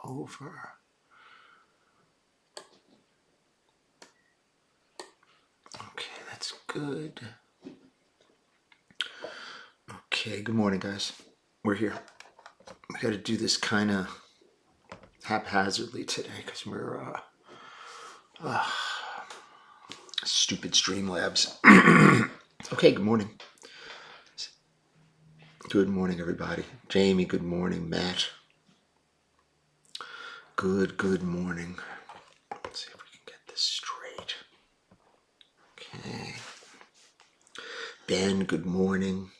over. Okay, that's good. Okay, good morning, guys. We're here. We got to do this kind of haphazardly today because we're stupid Streamlabs. Okay, good morning. Good morning, everybody. Jamie, good morning. Matt, good morning. Let's see if we can get this straight. Okay. Ben, good morning.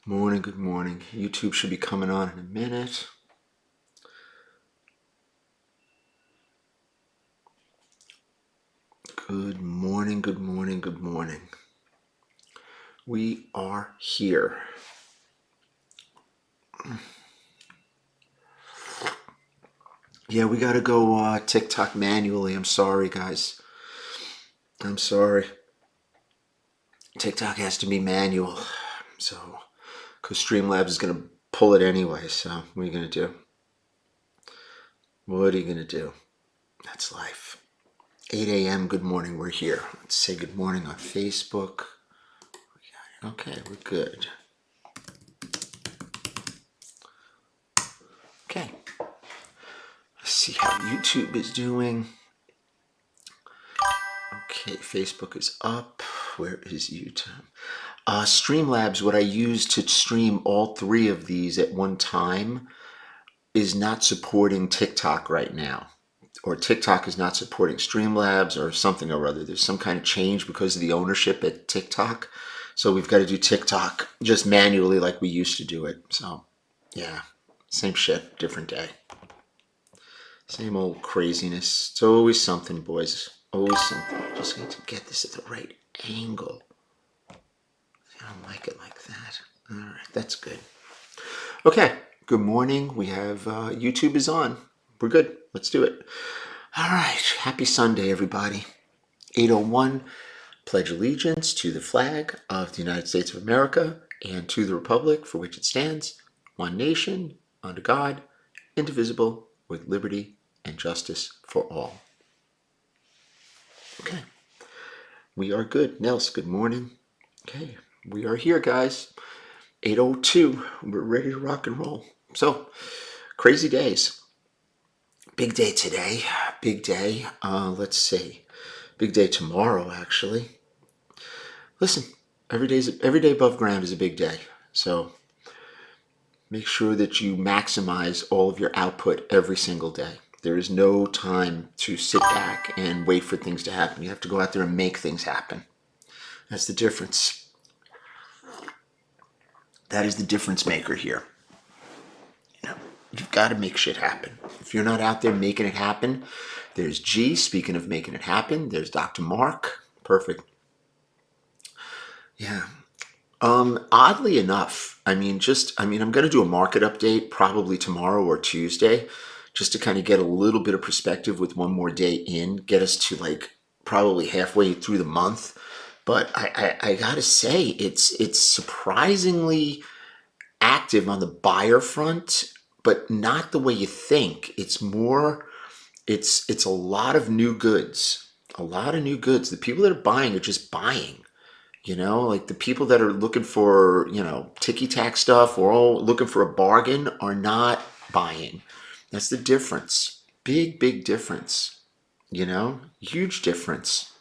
Morning, good morning. YouTube should be coming on in a minute. Good morning, good morning, good morning. We are here. Yeah, we got to go TikTok manually. I'm sorry, guys. I'm sorry. TikTok has to be manual. So, because Streamlabs is going to pull it anyway. So, what are you going to do? What are you going to do? That's life. 8 a.m. Good morning. We're here. Let's say good morning on Facebook. Okay, we're good. Okay. Let's see how YouTube is doing. Okay, Facebook is up. Where is YouTube? Streamlabs, what I use to stream all three of these at one time, is not supporting TikTok right now. Or TikTok is not supporting Streamlabs or something or other. There's some kind of change because of the ownership at TikTok. So we've got to do TikTok just manually like we used to do it. So, yeah, same shit, different day. Same old craziness. It's always something, boys. Always something. Just need to get this at the right angle. I don't like it like that. All right, that's good. Okay, good morning. We have YouTube is on. We're good. Let's do it. All right, happy Sunday, everybody. 8:01, pledge allegiance to the flag of the United States of America and to the republic for which it stands, one nation, under God, indivisible, with liberty and justice for all. Okay, we are good. Nels, good morning. Okay, we are here, guys. 8:02, we're ready to rock and roll. So, crazy days. Big day today, big day. Let's see, big day tomorrow, actually. Listen, every day above ground is a big day. So, make sure that you maximize all of your output every single day. There is no time to sit back and wait for things to happen. You have to go out there and make things happen. That's the difference. That is the difference maker here. You know, you've got to make shit happen. If you're not out there making it happen, there's G, speaking of making it happen. There's Dr. Mark. Perfect. Yeah. Oddly enough, I'm going to do a market update probably tomorrow or Tuesday, just to kind of get a little bit of perspective with one more day in, get us to like probably halfway through the month. But I gotta say, it's surprisingly active on the buyer front, but not the way you think. It's a lot of new goods. A lot of new goods. The people that are buying are just buying. You know, like the people that are looking for, ticky-tack stuff or all looking for a bargain are not buying. That's the difference. Big, big difference. Huge difference.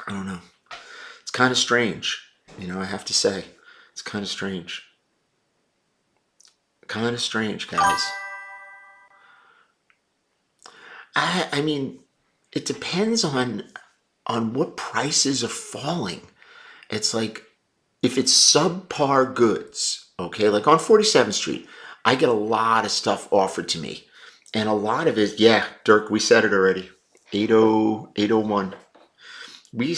I don't know. It's kind of strange. I have to say. It's kind of strange. Kind of strange, guys. I mean, it depends on what prices are falling. It's like, if it's subpar goods, okay, like on 47th Street, I get a lot of stuff offered to me. And a lot of it, yeah, Dirk, we said it already, 801. We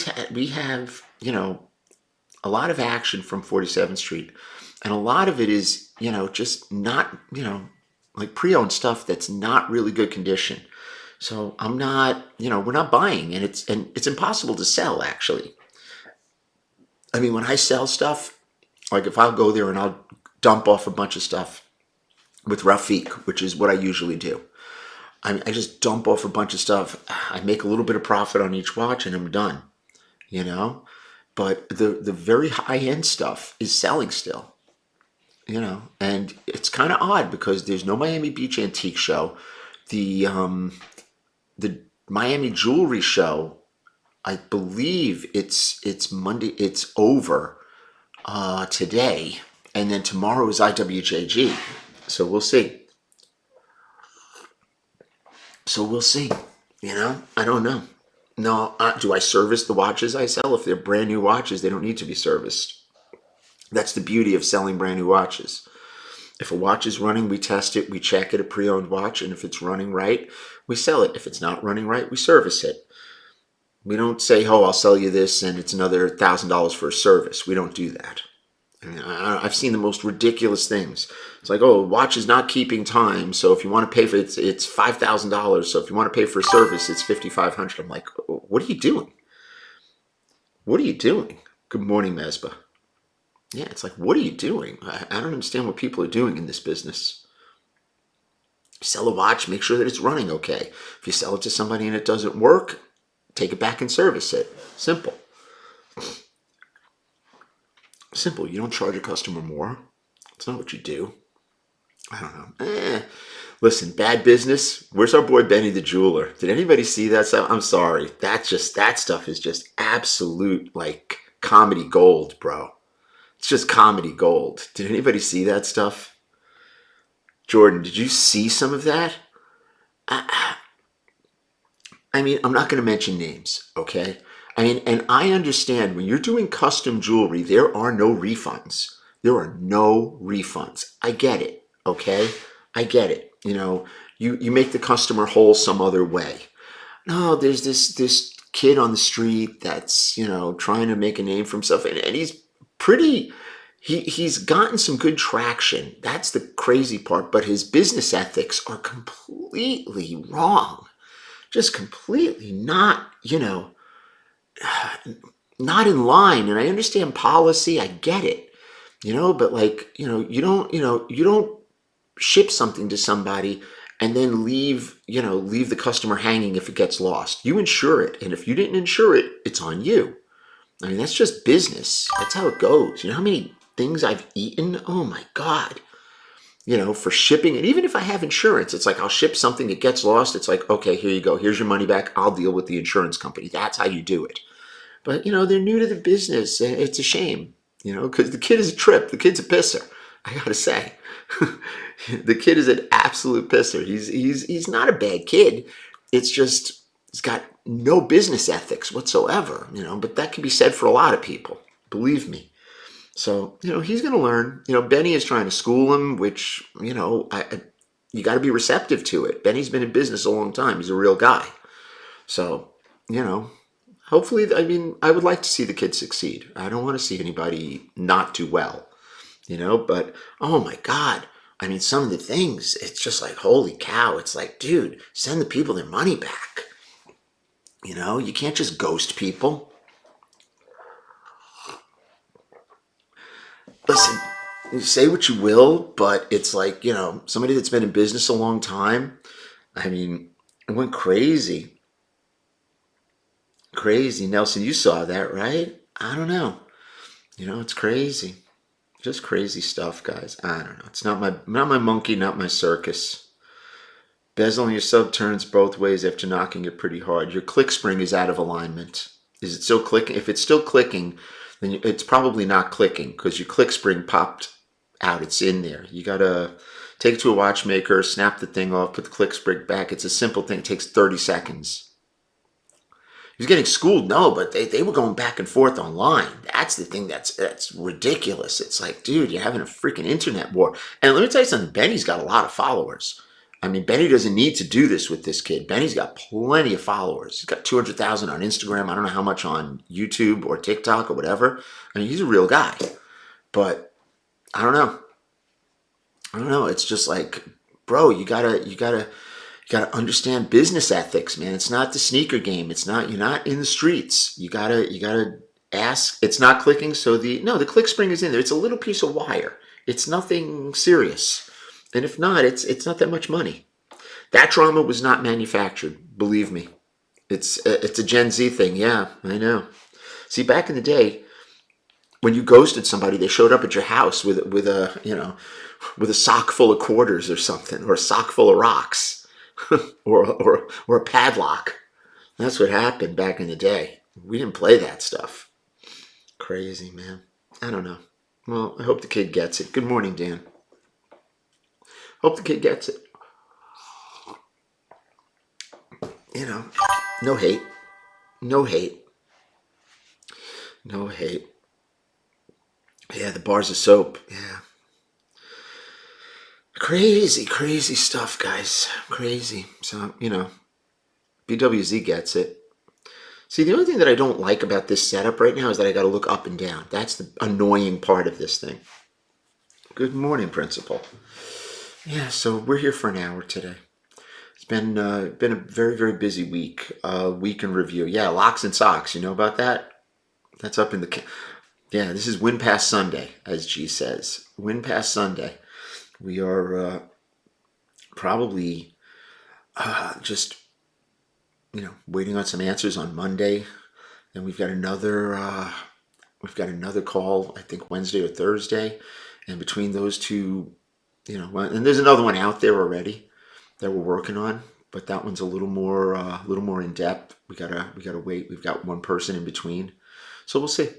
have, a lot of action from 47th Street. And a lot of it is, just not, like pre-owned stuff that's not really good condition. So I'm not, we're not buying, and it's impossible to sell, actually. I mean, when I sell stuff, like if I'll go there and I'll dump off a bunch of stuff, with Rafik, which is what I usually do. I just dump off a bunch of stuff. I make a little bit of profit on each watch and I'm done, you know? But the very high end stuff is selling still, and it's kind of odd because there's no Miami Beach Antique Show. The Miami Jewelry Show, I believe it's Monday. It's over today, and then tomorrow is IWJG. So we'll see. I don't know. No, do I service the watches I sell? If they're brand new watches, they don't need to be serviced. That's the beauty of selling brand new watches. If a watch is running, we test it, we check it, a pre-owned watch, and if it's running right, we sell it. If it's not running right, we service it. We don't say, oh, I'll sell you this and it's another $1,000 for a service. We don't do that. I've seen the most ridiculous things. It's like, oh, watch is not keeping time, so if you want to pay for it, it's $5,000. So if you want to pay for a service, it's $5,500. I'm like, what are you doing? What are you doing? Good morning, Mesba. Yeah, it's like, what are you doing? I don't understand what people are doing in this business. Sell a watch, make sure that it's running okay. If you sell it to somebody and it doesn't work, take it back and service it. Simple. Simple. You don't charge a customer more. That's not what you do. I don't know. Listen, bad business. Where's our boy Benny the jeweler? Did anybody see that stuff? I'm sorry. That stuff is just absolute like comedy gold, bro. It's just comedy gold. Did anybody see that stuff? Jordan, did you see some of that? I mean, I'm not going to mention names, okay? I mean, and I understand when you're doing custom jewelry, there are no refunds. There are no refunds. I get it, okay? I get it. You make the customer whole some other way. No, there's this kid on the street that's, trying to make a name for himself, and he's pretty... He's gotten some good traction. That's the crazy part. But his business ethics are completely wrong. Just completely not, not in line. And I understand policy. I get it, but like, you don't ship something to somebody and then leave the customer hanging if it gets lost. You insure it. And if you didn't insure it, it's on you. I mean, that's just business. That's how it goes. You know how many things I've eaten? Oh my God. For shipping. And even if I have insurance, it's like I'll ship something, it gets lost. It's like, okay, here you go. Here's your money back. I'll deal with the insurance company. That's how you do it. But, they're new to the business. It's a shame, because the kid is a trip. The kid's a pisser. I got to say. The kid is an absolute pisser. He's not a bad kid. It's just, he's got no business ethics whatsoever, but that can be said for a lot of people. Believe me. So, he's going to learn. Benny is trying to school him, which, you got to be receptive to it. Benny's been in business a long time. He's a real guy. So, hopefully, I would like to see the kid succeed. I don't want to see anybody not do well, but, oh my God. Some of the things, it's just like, holy cow. It's like, dude, send the people their money back. You can't just ghost people. Listen, you say what you will, but it's like, somebody that's been in business a long time. It went crazy. Crazy. Nelson, you saw that, right? I don't know. It's crazy. Just crazy stuff, guys. I don't know. It's not my monkey, not my circus. Bezel on your sub turns both ways after knocking it pretty hard. Your click spring is out of alignment. Is it still clicking? If it's still clicking, then it's probably not clicking because your click spring popped out. It's in there. You got to take it to a watchmaker, snap the thing off, put the click spring back. It's a simple thing. It takes 30 seconds. He was getting schooled. No, but they were going back and forth online. That's the thing that's ridiculous. It's like, dude, you're having a freaking internet war. And let me tell you something. Benny's got a lot of followers. Benny doesn't need to do this with this kid. Benny's got plenty of followers. He's got 200,000 on Instagram. I don't know how much on YouTube or TikTok or whatever. He's a real guy. But I don't know. It's just like, bro, you gotta understand business ethics, man. It's not the sneaker game. You're not in the streets. You gotta ask. It's not clicking. So the click spring is in there. It's a little piece of wire. It's nothing serious. And if not, it's not that much money. That drama was not manufactured, believe me. It's a Gen Z thing. Yeah, I know. See, back in the day, when you ghosted somebody, they showed up at your house with a sock full of quarters or something, or a sock full of rocks, or a padlock. That's what happened back in the day. We didn't play that stuff. Crazy, man. I don't know. Well, I hope the kid gets it. Good morning, Dan. Hope the kid gets it. You know, no hate. No hate. No hate. Yeah, the bars of soap. Yeah. Crazy, crazy stuff, guys. Crazy. So, BWZ gets it. See, the only thing that I don't like about this setup right now is that I got to look up and down. That's the annoying part of this thing. Good morning, Principal. Yeah, so we're here for an hour today. It's been a very, very busy week. Week in review. Yeah, locks and socks. You know about that? That's up in the... Yeah, this is Win Past Sunday, as G says. Win Past Sunday. We are probably just, waiting on some answers on Monday. Then we've got another call, I think Wednesday or Thursday. And between those two, and there's another one out there already that we're working on, but that one's a little more in depth. We gotta wait. We've got one person in between, so we'll see.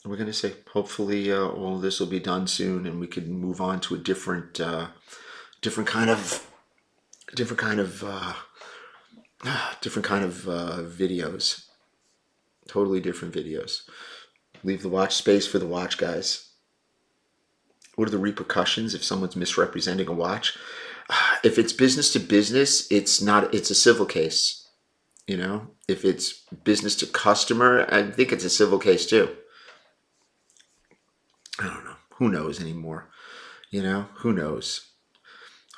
We're gonna see. Hopefully, all of this will be done soon, and we can move on to a different kind of videos. Totally different videos. Leave the watch space for the watch, guys. What are the repercussions if someone's misrepresenting a watch? If it's business to business, it's a civil case. If it's business to customer, I think it's a civil case too. I don't know. Who knows anymore? Who knows?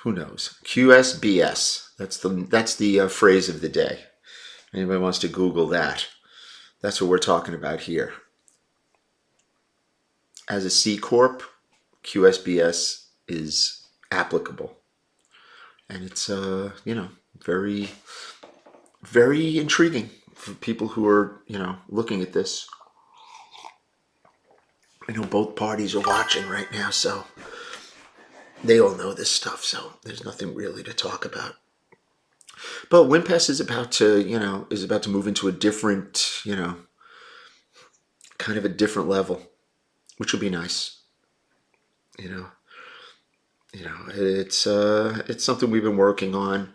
Who knows? QSBS. That's the phrase of the day. Anybody wants to Google that? That's what we're talking about here. As a C corp, QSBS is applicable, and it's very, very intriguing for people who are looking at this. I know both parties are watching right now, so they all know this stuff, so there's nothing really to talk about. But WinPass is about to move into a different, kind of a different level, which will be nice. It's something we've been working on.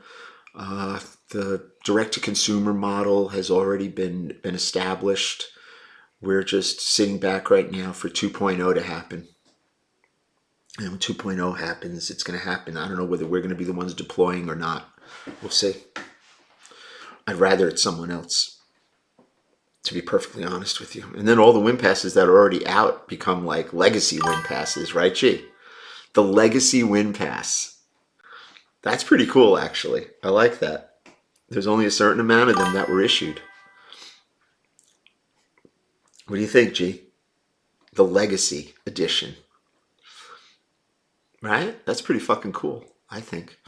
The direct-to-consumer model has already been established. We're just sitting back right now for 2.0 to happen. And when 2.0 happens, it's going to happen. I don't know whether we're going to be the ones deploying or not. We'll see. I'd rather it's someone else, to be perfectly honest with you. And then all the win passes that are already out become like legacy win passes, right, G? The legacy win pass. That's pretty cool, actually. I like that. There's only a certain amount of them that were issued. What do you think, G? The legacy edition. Right? That's pretty fucking cool, I think.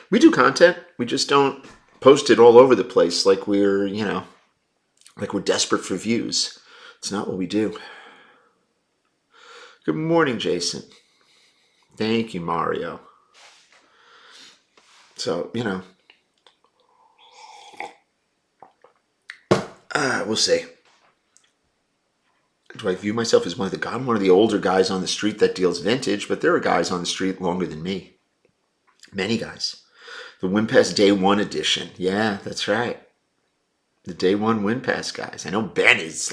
We do content. We just don't post it all over the place like we're desperate for views. It's not what we do. Good morning, Jason. Thank you, Mario. So, we'll see. Do I view myself as I'm one of the older guys on the street that deals vintage, but there are guys on the street longer than me. Many guys. The WinPass Day 1 edition. Yeah, that's right. The Day 1 WinPass guys. I know Ben is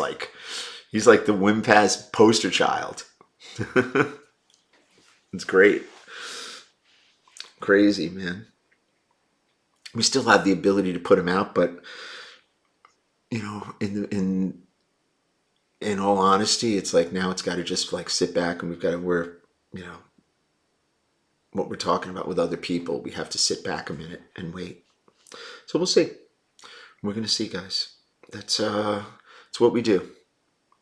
he's like the WinPass poster child. It's great. Crazy, man. We still have the ability to put them out, but in all honesty, it's like now it's got to just sit back, and we've got to what we're talking about with other people. We have to sit back a minute and wait. So we'll see. We're gonna see, guys. That's what we do.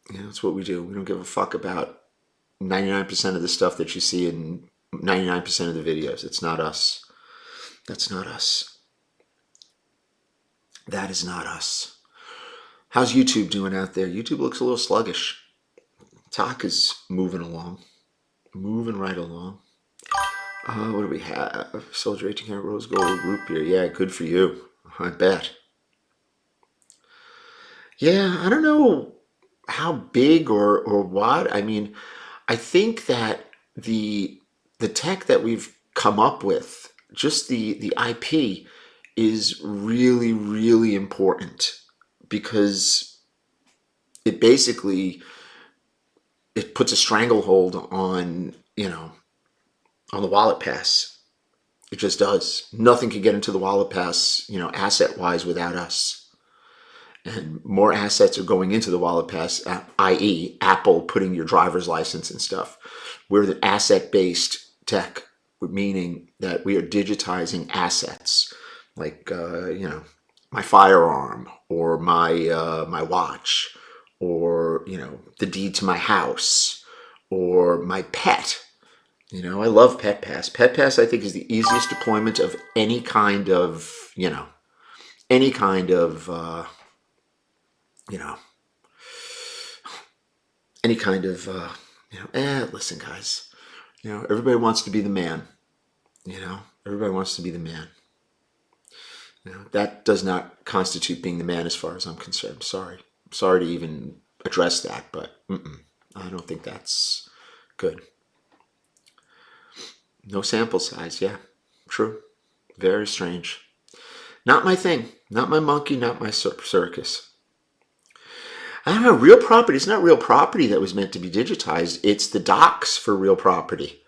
It's what we do. We don't give a fuck about 99% of the stuff that you see in 99% of the videos. It's not us. That's not us. That is not us. How's YouTube doing out there? YouTube looks a little sluggish. Talk is moving along. Moving right along. What do we have? Soldier 18 karat rose gold root beer. Yeah, good for you. I bet. Yeah, I don't know how big or what. I mean, I think that the tech that we've come up with, just the IP, is really, really important because it basically it puts a stranglehold on, on the wallet pass. It just does. Nothing can get into the wallet pass, asset wise without us. And more assets are going into the wallet pass, i.e., Apple putting your driver's license and stuff. We're the asset-based tech, meaning that we are digitizing assets, like my firearm or my watch, or the deed to my house, or my pet. I love Pet Pass. Pet Pass, I think, is the easiest deployment of any kind of any kind of you know, any kind of, listen, guys, everybody wants to be the man, everybody wants to be the man. That does not constitute being the man as far as I'm concerned. I'm sorry to even address that, but I don't think that's good. No sample size. Yeah, true. Very strange. Not my thing. Not my monkey, not my circus. I don't know, real property. It's not real property that was meant to be digitized. It's the docs for real property.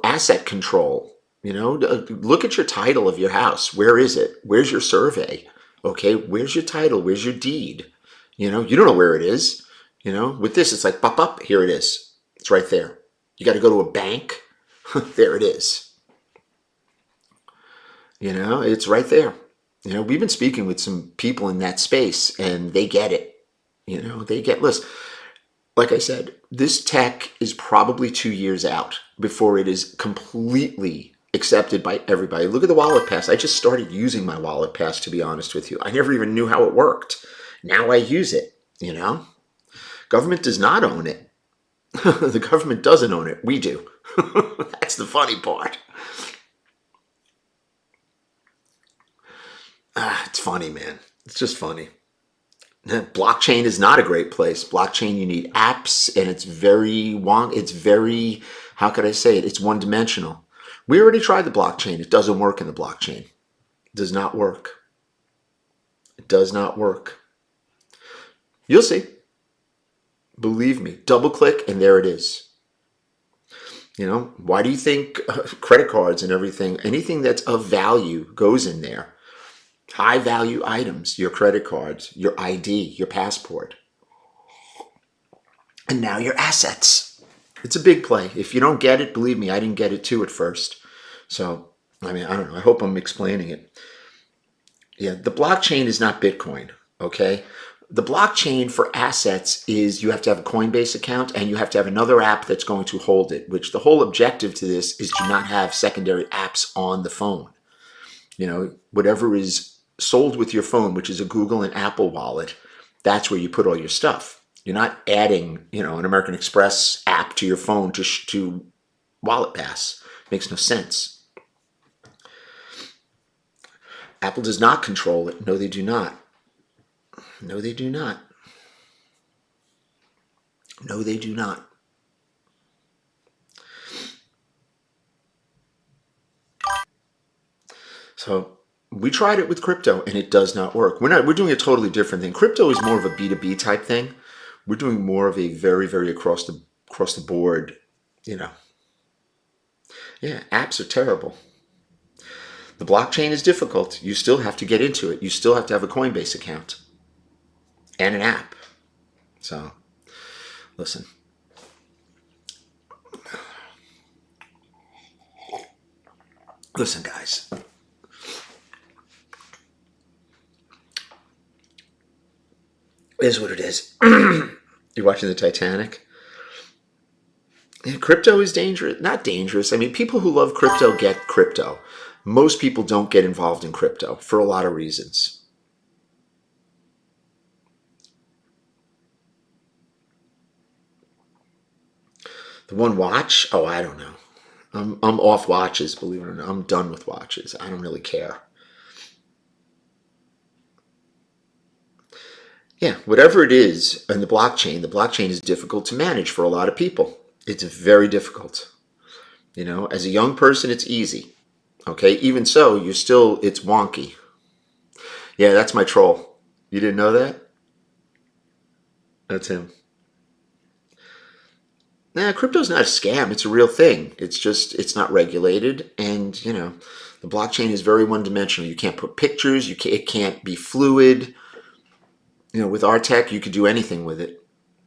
Asset control. Look at your title of your house. Where is it? Where's your survey? Okay, where's your title? Where's your deed? You don't know where it is. With this, it's like, pop up, here it is. It's right there. You got to go to a bank. There it is. It's right there. We've been speaking with some people in that space, and they get it. Listen, like I said, this tech is probably 2 years out before it is completely accepted by everybody. Look at the wallet pass. I just started using my wallet pass, to be honest with you. I never even knew how it worked. Now I use it, Government does not own it. The government doesn't own it. We do. That's the funny part. It's funny, man. It's just funny. Blockchain is not a great place. Blockchain, you need apps, and it's very, how could I say it? It's one-dimensional. We already tried the blockchain. It doesn't work in the blockchain. It does not work. It does not work. You'll see. Believe me. Double click, and there it is. Why do you think credit cards and everything, anything that's of value goes in there? High value items, your credit cards, your ID, your passport. And now your assets. It's a big play. If you don't get it, believe me, I didn't get it too at first. So, I don't know. I hope I'm explaining it. Yeah, the blockchain is not Bitcoin, okay? The blockchain for assets is you have to have a Coinbase account and you have to have another app that's going to hold it, which the whole objective to this is to not have secondary apps on the phone. Whatever is sold with your phone, which is a Google and Apple wallet, that's where you put all your stuff. You're not adding, an American Express app to your phone to Wallet Pass. Makes no sense. Apple does not control it. No, they do not. No, they do not. No, they do not. So we tried it with crypto and it does not work. We're doing a totally different thing. Crypto is more of a B2B type thing. We're doing more of a very, very across the board, Yeah, apps are terrible. The blockchain is difficult. You still have to get into it. You still have to have a Coinbase account and an app. So, listen. Listen, guys. It is what it is. You're watching the Titanic. Yeah, crypto is dangerous. Not dangerous. I mean, people who love crypto get crypto. Most people don't get involved in crypto for a lot of reasons. The one watch? Oh, I don't know. I'm off watches, believe it or not. I'm done with watches. I don't really care. Yeah, whatever it is in the blockchain is difficult to manage for a lot of people. It's very difficult. As a young person, it's easy. Okay, even so, it's wonky. Yeah, that's my troll. You didn't know that? That's him. Nah, crypto's not a scam. It's a real thing. It's not regulated. And, the blockchain is very one dimensional. You can't put pictures. It can't be fluid. With our tech, you could do anything with it,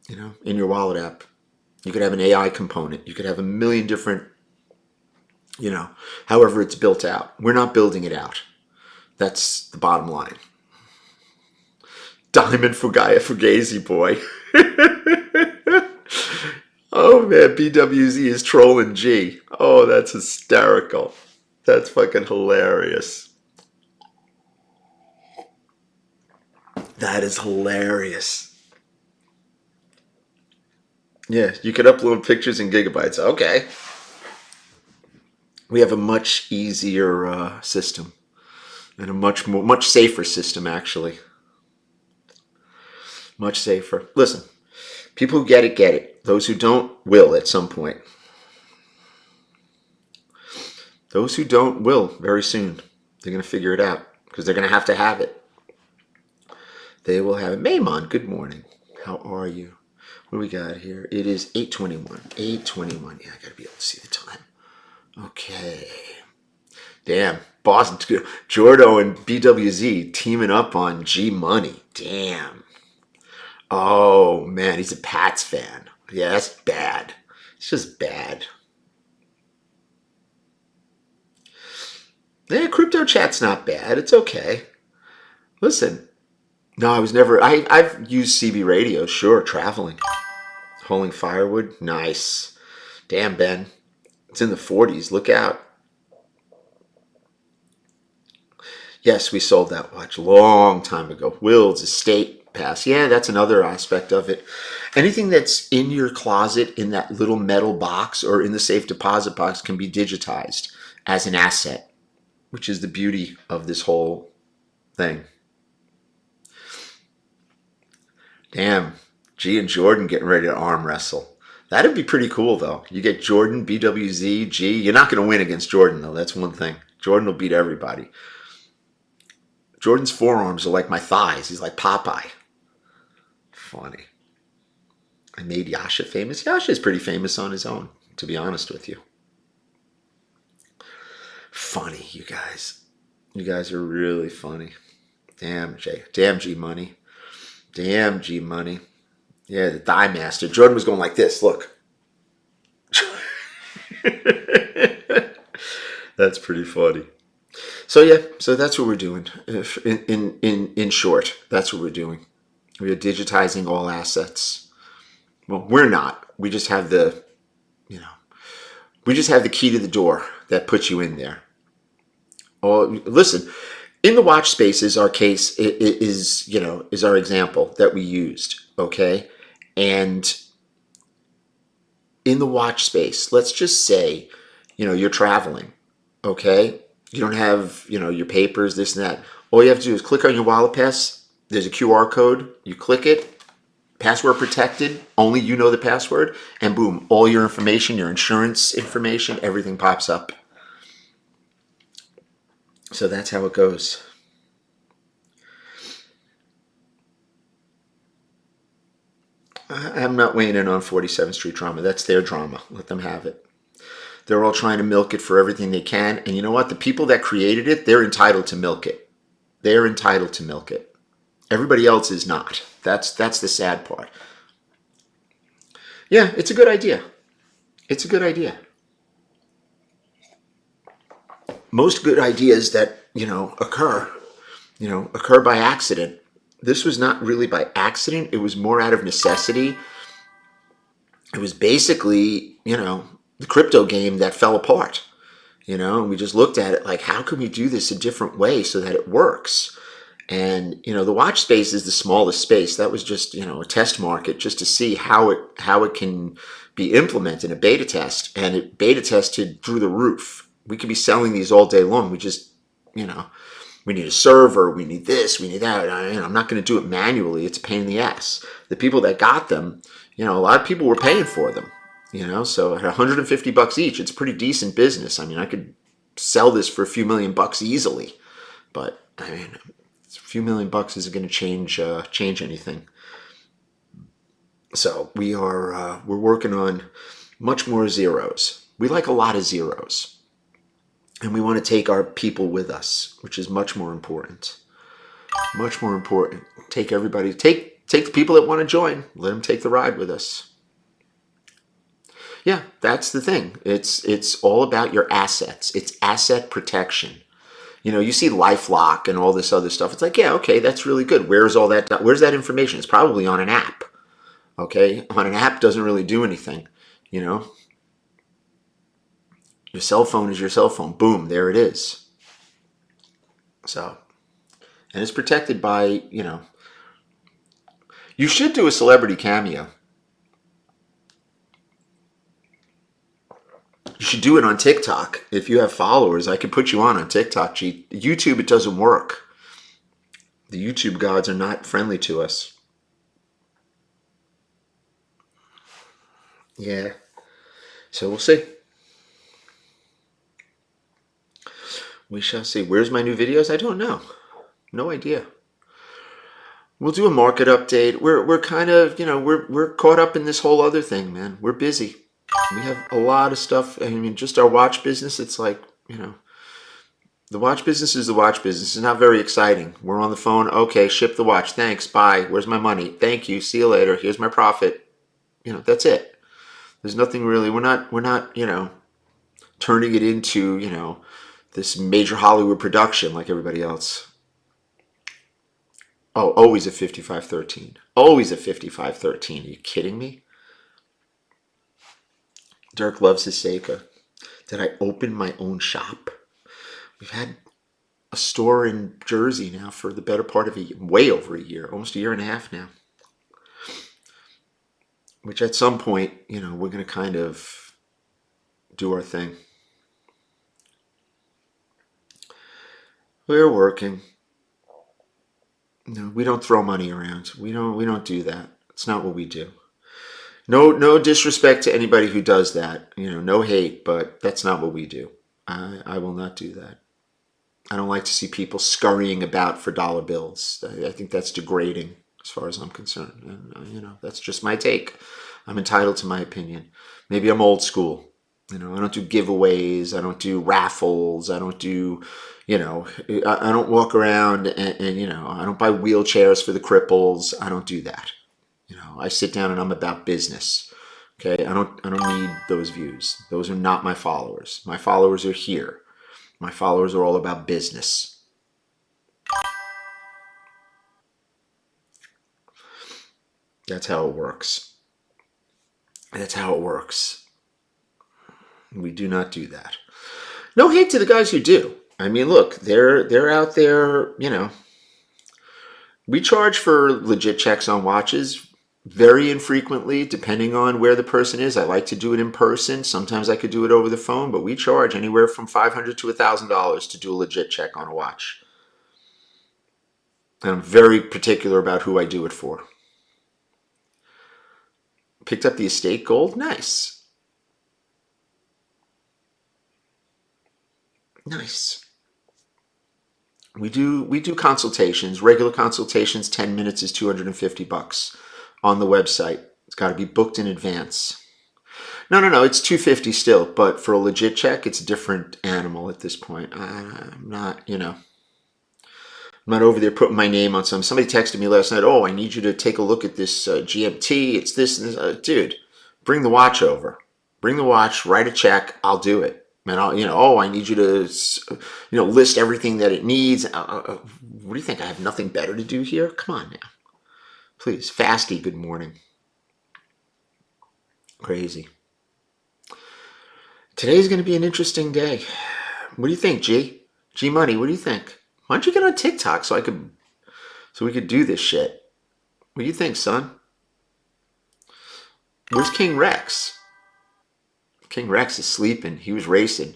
in your wallet app. You could have an AI component. You could have a million different, however it's built out. We're not building it out. That's the bottom line. Diamond Fugazi boy. Oh man, BWZ is trolling G. Oh, that's hysterical. That's fucking hilarious. That is hilarious. Yeah, you can upload pictures in gigabytes. Okay. We have a much easier system and a much safer system, actually. Much safer. Listen, people who get it. Those who don't will at some point. Those who don't will very soon. They're going to figure it out because they're going to have it. They will have it. Maymon, good morning. How are you? What do we got here? It is 8:21. 8:21. Yeah, I got to be able to see the time. Okay. Damn. Boston, Jordo and BWZ teaming up on G Money. Damn. Oh, man, he's a Pats fan. Yeah, that's bad. It's just bad. Yeah, crypto chat's not bad. It's okay. Listen, no, I was never. I've used CB radio, sure, traveling, hauling firewood. Nice. Damn, Ben, it's in the 40s. Look out. Yes, we sold that watch a long time ago. Will's estate pass. Yeah, that's another aspect of it. Anything that's in your closet in that little metal box or in the safe deposit box can be digitized as an asset, which is the beauty of this whole thing. Damn, G and Jordan getting ready to arm wrestle. That'd be pretty cool, though. You get Jordan, BWZ, G. You're not going to win against Jordan, though. That's one thing. Jordan will beat everybody. Jordan's forearms are like my thighs. He's like Popeye. Funny. I made Yasha famous. Yasha is pretty famous on his own, to be honest with you. Funny, you guys. You guys are really funny. Damn, Jay. Damn, G Money. Damn, G Money. Yeah, the Thigh Master. Jordan was going like this. Look. That's pretty funny. So yeah, so that's what we're doing. In short, that's what we're doing. We are digitizing all assets. Well, we're not. We just have we just have the key to the door that puts you in there. Oh, listen, in the watch space is our case. Is our example that we used. Okay, and in the watch space, let's just say, you're traveling. Okay, you don't have, your papers, this and that. All you have to do is click on your wallet pass. There's a QR code. You click it. Password protected. Only you know the password. And boom, all your information, your insurance information, everything pops up. So that's how it goes. I'm not weighing in on 47th Street drama. That's their drama. Let them have it. They're all trying to milk it for everything they can. And you know what? The people that created it, they're entitled to milk it. They're entitled to milk it. Everybody else is not. That's the sad part. Yeah, it's a good idea. It's a good idea. Most good ideas that, occur by accident. This was not really by accident. It was more out of necessity. it was basically, the crypto game that fell apart, and we just looked at it like, how can we do this a different way so that it works? And the watch space is the smallest space. That was just a test market just to see how it can be implemented, a beta test, and it beta tested through the roof. We could be selling these all day long. We just you know we need a server, we need this, we need that. I'm not going to do it manually. It's a pain in the ass. The people that got them, a lot of people were paying for them. So at $150 each, it's a pretty decent business. I mean, I could sell this for a few $1,000,000 easily, but I mean, a few $1,000,000 isn't going to change anything. So we're working on much more zeros. We like a lot of zeros, and we want to take our people with us, which is much more important. Much more important. Take everybody. Take the people that want to join. Let them take the ride with us. Yeah, that's the thing. It's all about your assets. It's asset protection. You see LifeLock and all this other stuff. It's like, yeah, okay, that's really good. Where's all that? Where's that information? It's probably on an app. Okay, on an app doesn't really do anything. Your cell phone is your cell phone. Boom, there it is. So, and it's protected by, you should do a celebrity cameo. You should do it on TikTok. If you have followers, I could put you on TikTok. YouTube, it doesn't work. The YouTube gods are not friendly to us. Yeah. So we'll see. We shall see. Where's my new videos? I don't know. No idea. We'll do a market update. We're kind of, we're caught up in this whole other thing, man. We're busy. We have a lot of stuff. I mean, just our watch business, it's like, the watch business is the watch business. It's not very exciting. We're on the phone. Okay, ship the watch. Thanks. Bye. Where's my money? Thank you. See you later. Here's my profit. That's it. There's nothing really. We're not, turning it into, this major Hollywood production like everybody else. Oh, always a 5513. Always a 5513. Are you kidding me? Dirk loves his Seika. Did I open my own shop? We've had a store in Jersey now for the better part of way over a year, almost a year and a half now. Which at some point, we're going to kind of do our thing. We're working. No, we don't throw money around. We don't do that. It's not what we do. No disrespect to anybody who does that. No hate, but that's not what we do. I will not do that. I don't like to see people scurrying about for dollar bills. I think that's degrading as far as I'm concerned. And, that's just my take. I'm entitled to my opinion. Maybe I'm old school. I don't do giveaways. I don't do raffles. I don't do, I don't walk around and I don't buy wheelchairs for the cripples. I don't do that. I sit down and I'm about business. Okay, I don't need those views. Those are not my followers. My followers are here. My followers are all about business. That's how it works. That's how it works. We do not do that. No hate to the guys who do. I mean, look, they're out there, We charge for legit checks on watches very infrequently, depending on where the person is. I like to do it in person. Sometimes I could do it over the phone, but we charge anywhere from $500 to $1,000 to do a legit check on a watch. And I'm very particular about who I do it for. Picked up the estate gold. Nice. Nice. We do consultations, regular consultations. 10 minutes is $250 on the website. It's got to be booked in advance. No, it's $250 still, but for a legit check, it's a different animal at this point. I'm not, I'm not over there putting my name on some. Somebody texted me last night, oh, I need you to take a look at this GMT. It's this and this. Dude, bring the watch over. Bring the watch, write a check. I'll do it. And I'll, I need you to, list everything that it needs. What do you think? I have nothing better to do here? Come on now. Please. Fasty, good morning. Crazy. Today's going to be an interesting day. What do you think, G? G Money, what do you think? Why don't you get on TikTok so we could do this shit? What do you think, son? Where's King Rex? King Rex is sleeping. He was racing.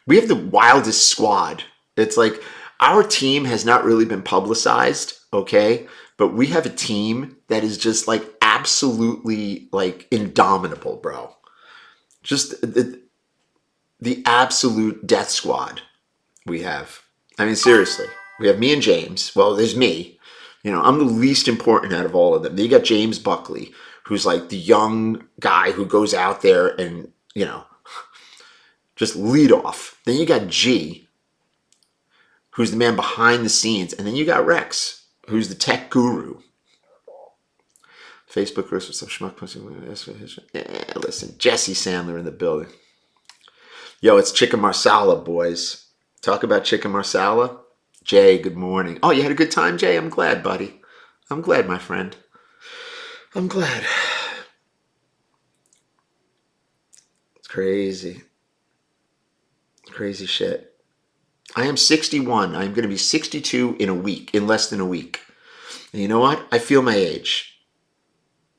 We have the wildest squad. It's like our team has not really been publicized, okay? But we have a team that is just like absolutely like indomitable, bro. Just the absolute death squad we have. I mean, seriously. We have me and James. Well, there's me. You know, I'm the least important out of all of them. Then you got James Buckley, who's like the young guy who goes out there and, you know, just lead off. Then you got G, who's the man behind the scenes. And then you got Rex, who's the tech guru. Facebook versus with some schmuck posting. Yeah, listen, Jesse Sandler in the building. Yo, it's chicken marsala, boys. Talk about chicken marsala. Jay, good morning. Oh, you had a good time, Jay? I'm glad, buddy. I'm glad, my friend. I'm glad. It's crazy. Crazy shit. I am 61. I'm going to be 62 in a week, in less than a week. And you know what? I feel my age.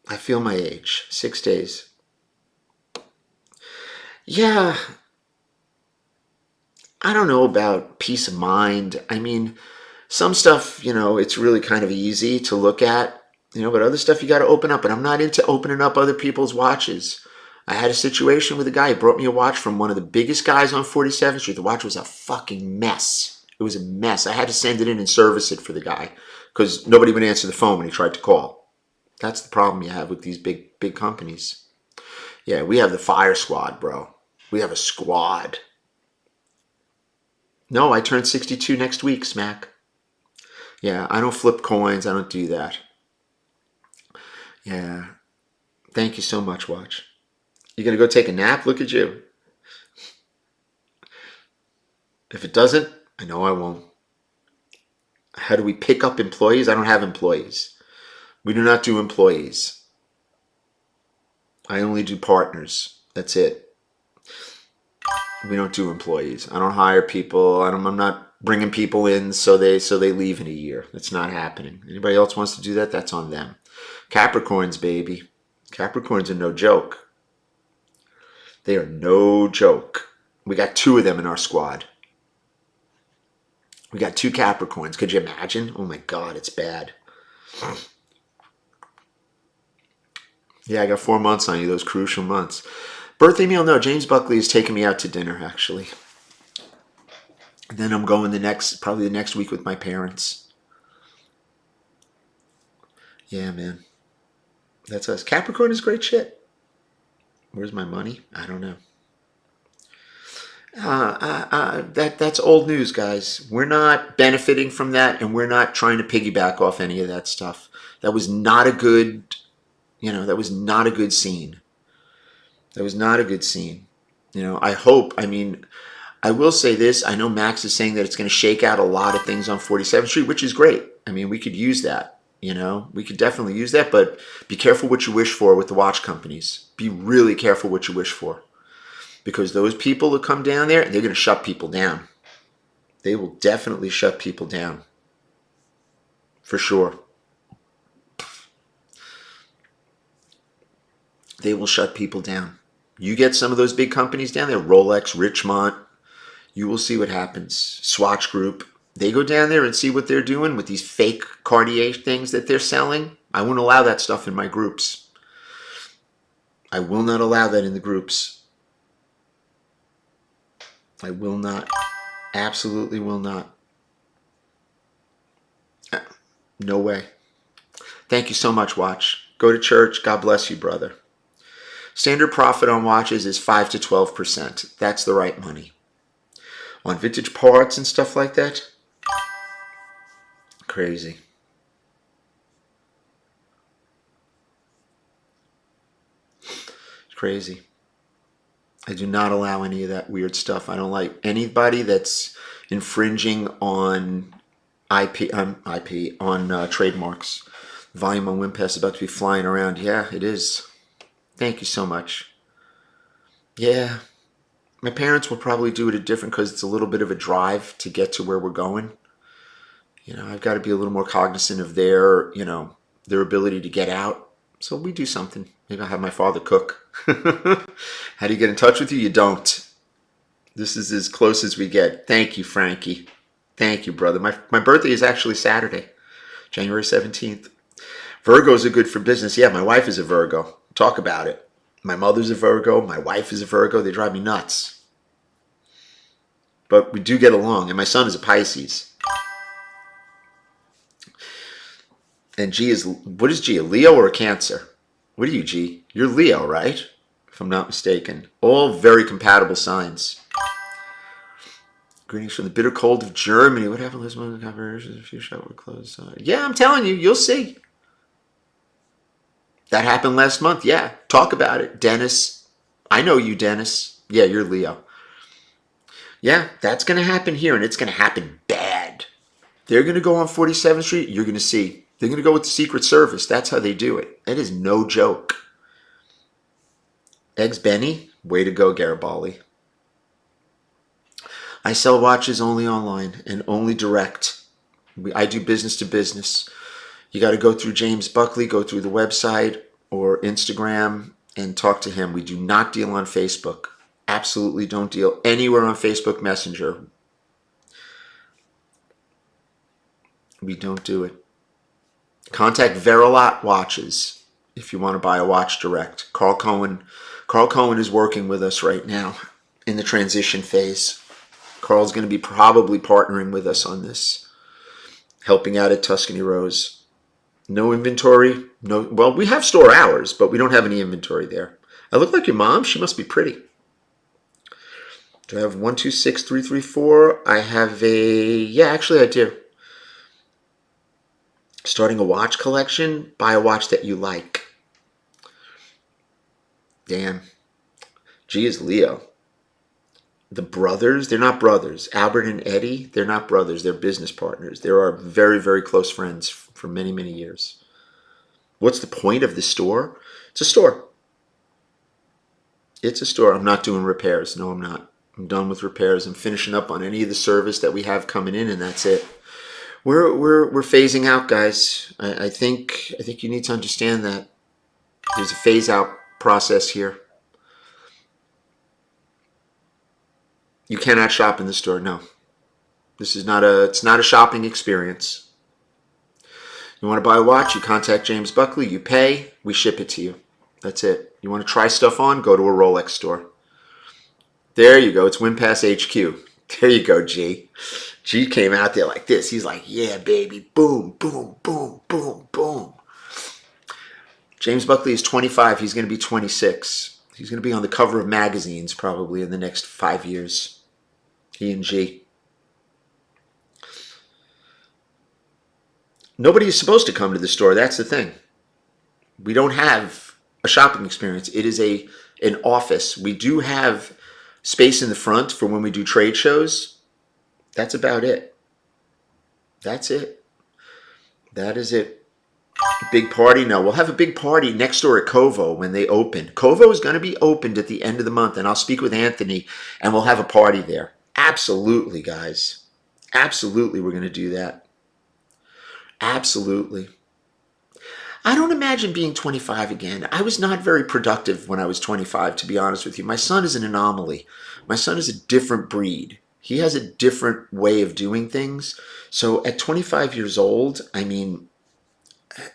I feel my age. 6 days. Yeah. I don't know about peace of mind. I mean, some stuff, you know, it's really kind of easy to look at, you know, but other stuff you got to open up. And I'm not into opening up other people's watches. I had a situation with a guy who brought me a watch from one of the biggest guys on 47th Street. The watch was a fucking mess. It was a mess. I had to send it in and service it for the guy because nobody would answer the phone when he tried to call. That's the problem you have with these big companies. Yeah, we have the fire squad, bro. We have a squad. No, I turned 62 next week, Smack. Yeah, I don't flip coins. I don't do that. Yeah. Thank you so much, Watch. You gonna go take a nap? Look at you. If it doesn't, I know I won't. How do we pick up employees? I don't have employees. We do not do employees. I only do partners. That's it. We don't do employees. I don't hire people. I'm not bringing people in so they leave in a year. That's not happening. Anybody else wants to do that? That's on them. Capricorns, baby. Capricorns are no joke. They are no joke. We got 2 of them in our squad. We got 2 Capricorns. Could you imagine? Oh my God, it's bad. Yeah, I got 4 months on you, those crucial months. Birthday meal? No, James Buckley is taking me out to dinner, actually. And then I'm going probably the next week with my parents. Yeah, man. That's us. Capricorn is great shit. Where's my money? I don't know. That's old news, guys. We're not benefiting from that, and we're not trying to piggyback off any of that stuff. That was not a good, that was not a good scene. That was not a good scene. I will say this. I know Max is saying that it's going to shake out a lot of things on 47th Street, which is great. I mean, we could use that. We could definitely use that, but be careful what you wish for with the watch companies. Be really careful what you wish for. Because those people that come down there, they're going to shut people down. They will definitely shut people down. For sure. They will shut people down. You get some of those big companies down there, Rolex, Richmond, you will see what happens. Swatch Group, they go down there and see what they're doing with these fake Cartier things that they're selling. I won't allow that stuff in my groups. I will not allow that in the groups. I will not. Absolutely will not. No way. Thank you so much, Watch. Go to church. God bless you, brother. Standard profit on watches is 5 to 12%. That's the right money. On vintage parts and stuff like that, crazy. It's crazy. I do not allow any of that weird stuff. I don't like anybody that's infringing on on trademarks. Volume on Wimpass is about to be flying around. Yeah, it is. Thank you so much. Yeah, my parents will probably do it different because it's a little bit of a drive to get to where we're going. I've got to be a little more cognizant of their ability to get out. So we do something. Maybe I'll have my father cook. How do you get in touch with you? You don't. This is as close as we get. Thank you, Frankie. Thank you, brother. My birthday is actually Saturday, January 17th. Virgos are good for business. Yeah, my wife is a Virgo. Talk about it. My mother's a Virgo. My wife is a Virgo. They drive me nuts. But we do get along. And my son is a Pisces. And G is, what is G, a Leo or a Cancer? What are you, G? You're Leo, right? If I'm not mistaken. All very compatible signs. Greetings from the bitter cold of Germany. What happened last month? A few shop were closed. Yeah, I'm telling you, you'll see. That happened last month. Yeah, talk about it. Dennis. I know you, Dennis. Yeah, you're Leo. Yeah, that's going to happen here, and it's going to happen bad. They're going to go on 47th Street. You're going to see. They're going to go with the Secret Service. That's how they do it. It is no joke. Eggs Benny, way to go, Garibaldi. I sell watches only online and only direct. I do business to business. You got to go through James Buckley, go through the website or Instagram and talk to him. We do not deal on Facebook. Absolutely don't deal anywhere on Facebook Messenger. We don't do it. Contact Verilot Watches if you want to buy a watch direct. Carl Cohen is working with us right now in the transition phase. Carl's going to be probably partnering with us on this, helping out at Tuscanyrose. No inventory. No. Well, we have store hours, but we don't have any inventory there. I look like your mom. She must be pretty. Do I have 126334? I have a... Yeah, actually I do. Starting a watch collection. Buy a watch that you like. Damn. G is Leo. The brothers, they're not brothers. Albert and Eddie, they're not brothers. They're business partners. They are very, very close friends for many, many years. What's the point of the store? It's a store. It's a store. I'm not doing repairs. No, I'm not. I'm done with repairs. I'm finishing up on any of the service that we have coming in, and that's it. We're phasing out, guys. I think you need to understand that there's a phase out process here. You cannot shop in the store. No, this is not it's not a shopping experience. You want to buy a watch? You contact James Buckley. You pay. We ship it to you. That's it. You want to try stuff on? Go to a Rolex store. There you go. It's WinPass HQ. There you go, G. G came out there like this. He's like, yeah, baby. Boom, boom, boom, boom, boom. James Buckley is 25. He's going to be 26. He's going to be on the cover of magazines probably in the next 5 years. He and G. Nobody is supposed to come to the store. That's the thing. We don't have a shopping experience. It is an office. We do have space in the front for when we do trade shows. That's about it. That's it. That is it. Big party? No, we'll have a big party next door at Kovo when they open. Kovo is going to be opened at the end of the month, and I'll speak with Anthony, and we'll have a party there. Absolutely, guys. Absolutely, we're going to do that. Absolutely. I don't imagine being 25 again. I was not very productive when I was 25, to be honest with you. My son is an anomaly. My son is a different breed. He has a different way of doing things. So at 25 years old, I mean,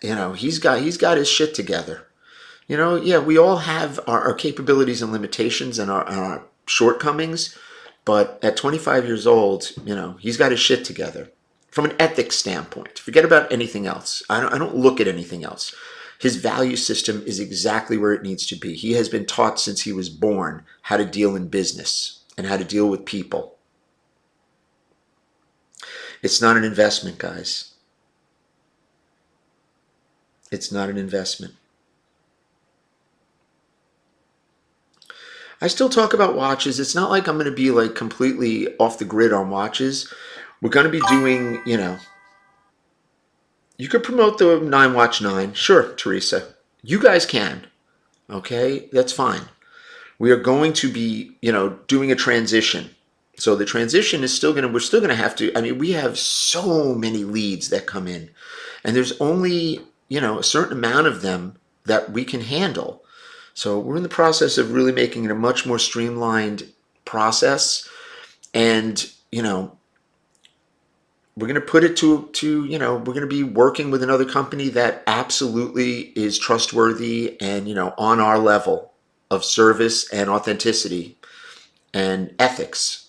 you know, he's got his shit together. You know, yeah, we all have our capabilities and limitations and our shortcomings. But at 25 years old, you know, he's got his shit together. From an ethics standpoint, forget about anything else. I don't look at anything else. His value system is exactly where it needs to be. He has been taught since he was born how to deal in business and how to deal with people. It's not an investment, guys. It's not an investment. I still talk about watches. It's not like I'm going to be like completely off the grid on watches. We're going to be doing, you know, you could promote the 9 Watch 9. Sure, Teresa. You guys can. Okay, that's fine. We are going to be, doing a transition. So the transition is still we're still gonna have to, I mean, we have so many leads that come in, and there's only, a certain amount of them that we can handle. So we're in the process of really making it a much more streamlined process. And, we're going to put it to we're going to be working with another company that absolutely is trustworthy and, on our level of service and authenticity and ethics.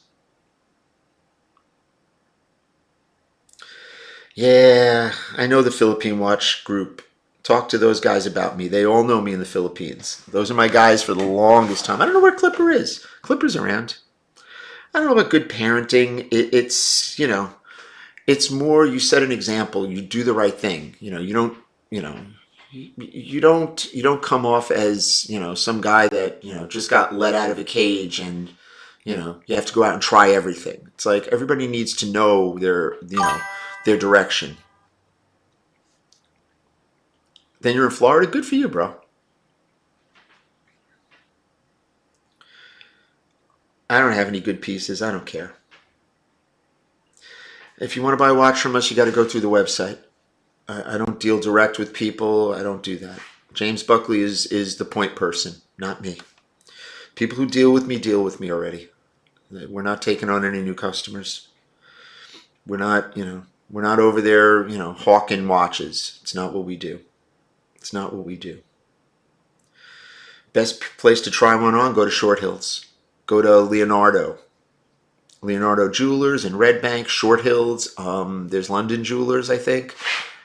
Yeah, I know the Philippine Watch group. Talk to those guys about me. They all know me in the Philippines. Those are my guys for the longest time. I don't know where Clipper is. Clipper's around. I don't know about good parenting. It's more you set an example, you do the right thing. You know, you don't come off as, some guy that, just got let out of a cage and, you have to go out and try everything. It's like everybody needs to know their direction. Then you're in Florida, good for you, bro. I don't have any good pieces. I don't care. If you want to buy a watch from us, you got to go through the website. I don't deal direct with people. I don't do that. James Buckley is the point person, not me. People who deal with me already. We're not taking on any new customers. We're not over there, hawking watches. It's not what we do. It's not what we do. Best place to try one on, go to Short Hills. Go to Leonardo Jewelers in Red Bank, Short Hills. There's London Jewelers, I think.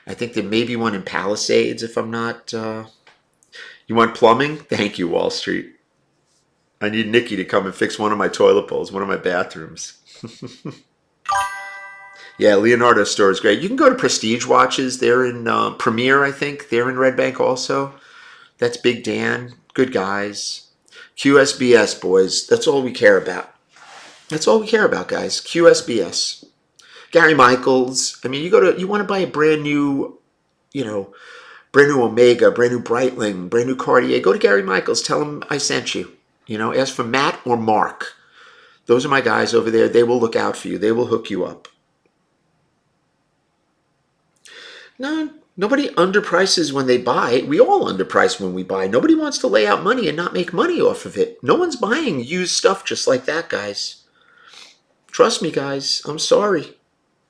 I think there may be one in Palisades, if I'm not. You want plumbing? Thank you, Wall Street. I need Nikki to come and fix one of my toilet bowls, one of my bathrooms. Yeah, Leonardo store is great. You can go to Prestige Watches. They're in Premier, I think. They're in Red Bank also. That's Big Dan. Good guys. QSBS, boys. That's all we care about. That's all we care about, guys. QSBS. Gary Michaels. I mean, you want to buy a you know, brand new Omega, brand new Breitling, brand new Cartier. Go to Gary Michaels. Tell him I sent you. Ask for Matt or Mark. Those are my guys over there. They will look out for you. They will hook you up. No, nobody underprices when they buy. We all underprice when we buy. Nobody wants to lay out money and not make money off of it. No one's buying used stuff just like that, guys. Trust me, guys. I'm sorry.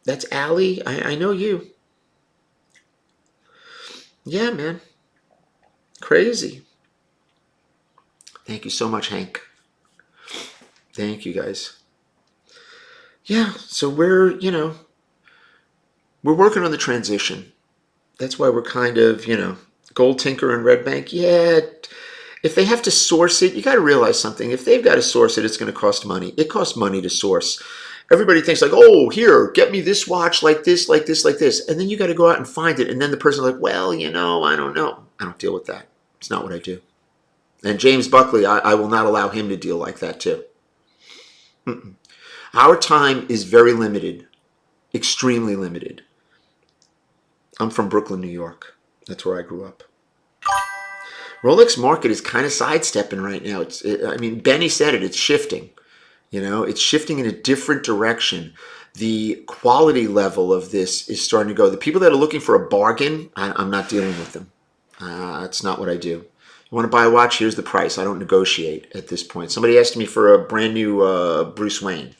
That's Allie. I know you. Yeah, man. Crazy. Thank you so much, Hank. Thank you, guys. Yeah, so we're working on the transition. That's why we're kind of, Gold Tinker and Red Bank. Yeah, if they have to source it, you got to realize something. If they've got to source it, it's going to cost money. It costs money to source. Everybody thinks like, oh, here, get me this watch like this, like this, like this. And then you got to go out and find it. And then the person's like, well, I don't know. I don't deal with that. It's not what I do. And James Buckley, I will not allow him to deal like that too. Mm-mm. Our time is very limited, extremely limited. I'm from Brooklyn, New York. That's where I grew up. Rolex market is kind of sidestepping right now. I mean, Benny said it. It's shifting. It's shifting in a different direction. The quality level of this is starting to go. The people that are looking for a bargain, I'm not dealing with them. That's not what I do. You want to buy a watch? Here's the price. I don't negotiate at this point. Somebody asked me for a brand new Bruce Wayne.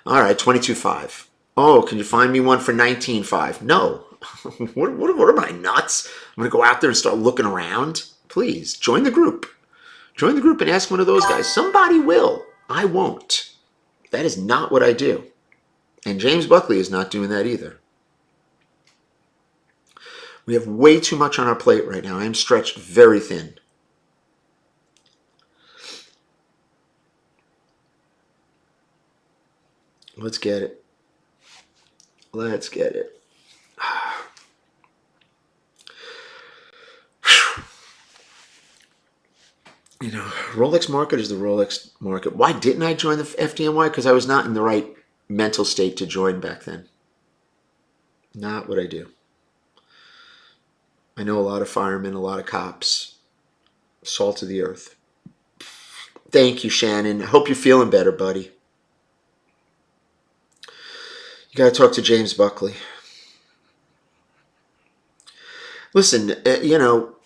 All right, 22.5. Oh, can you find me one for 19.5? No. what am I, nuts? I'm going to go out there and start looking around? Please, join the group. Join the group and ask one of those guys. Somebody will. I won't. That is not what I do. And James Buckley is not doing that either. We have way too much on our plate right now. I am stretched very thin. Let's get it. Let's get it. Rolex market is the Rolex market. Why didn't I join the FDNY? Because I was not in the right mental state to join back then. Not what I do. I know a lot of firemen, a lot of cops. Salt of the earth. Thank you, Shannon. I hope you're feeling better, buddy. You got to talk to James Buckley. Listen,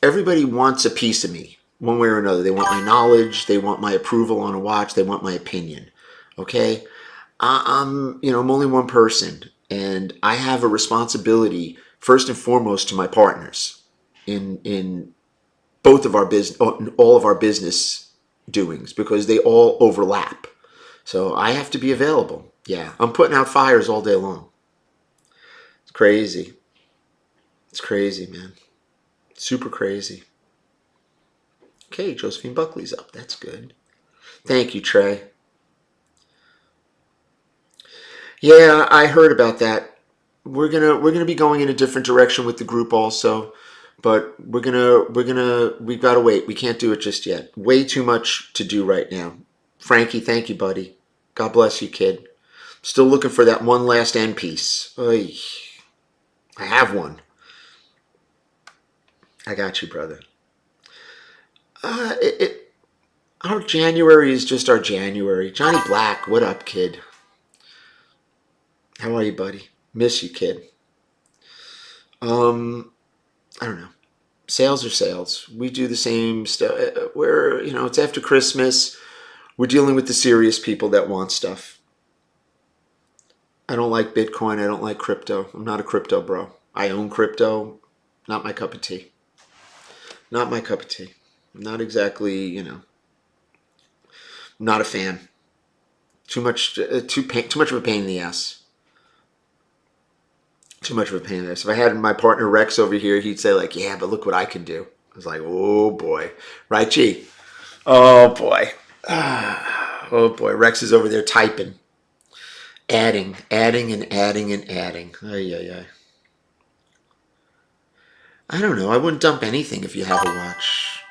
everybody wants a piece of me, one way or another. They want my knowledge. They want my approval on a watch. They want my opinion. Okay? I'm only one person, and I have a responsibility, first and foremost, to my partners in both of our business, all of our business doings, because they all overlap. So I have to be available. Yeah, I'm putting out fires all day long. It's crazy. It's crazy, man. Super crazy. Okay, Josephine Buckley's up. That's good. Thank you, Trey. Yeah, I heard about that. We're gonna be going in a different direction with the group also, but we've got to wait. We can't do it just yet. Way too much to do right now. Frankie, thank you, buddy. God bless you, kid. Still looking for that one last end piece. Oy. I have one. I got you, brother. Our January is just our January. Johnny Black, what up, kid? How are you, buddy? Miss you, kid. I don't know. Sales are sales. We do the same stuff. It's after Christmas. We're dealing with the serious people that want stuff. I don't like Bitcoin. I don't like crypto. I'm not a crypto bro. I own crypto. Not my cup of tea. Not my cup of tea. Not exactly, not a fan. Too much of a pain in the ass. Too much of a pain in the ass. If I had my partner Rex over here, he'd say like, yeah, but look what I can do. I was like, oh boy. Right, G? Oh boy. Oh boy. Rex is over there typing. Adding and adding and adding. Ay, ay, ay. I don't know. I wouldn't dump anything if you have a watch.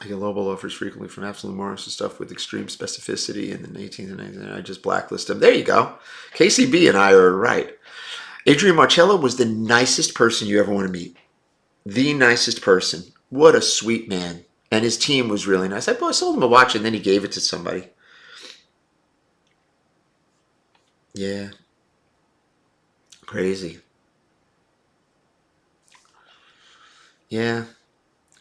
I get lowball offers frequently from Absolute Morris and stuff with extreme specificity, and then 18th and 19th, I just blacklist them. There you go. KCB and I are right. Adrian Marcello was the nicest person you ever want to meet. The nicest person. What a sweet man. And his team was really nice. I sold him a watch and then he gave it to somebody. Yeah. Crazy. Yeah.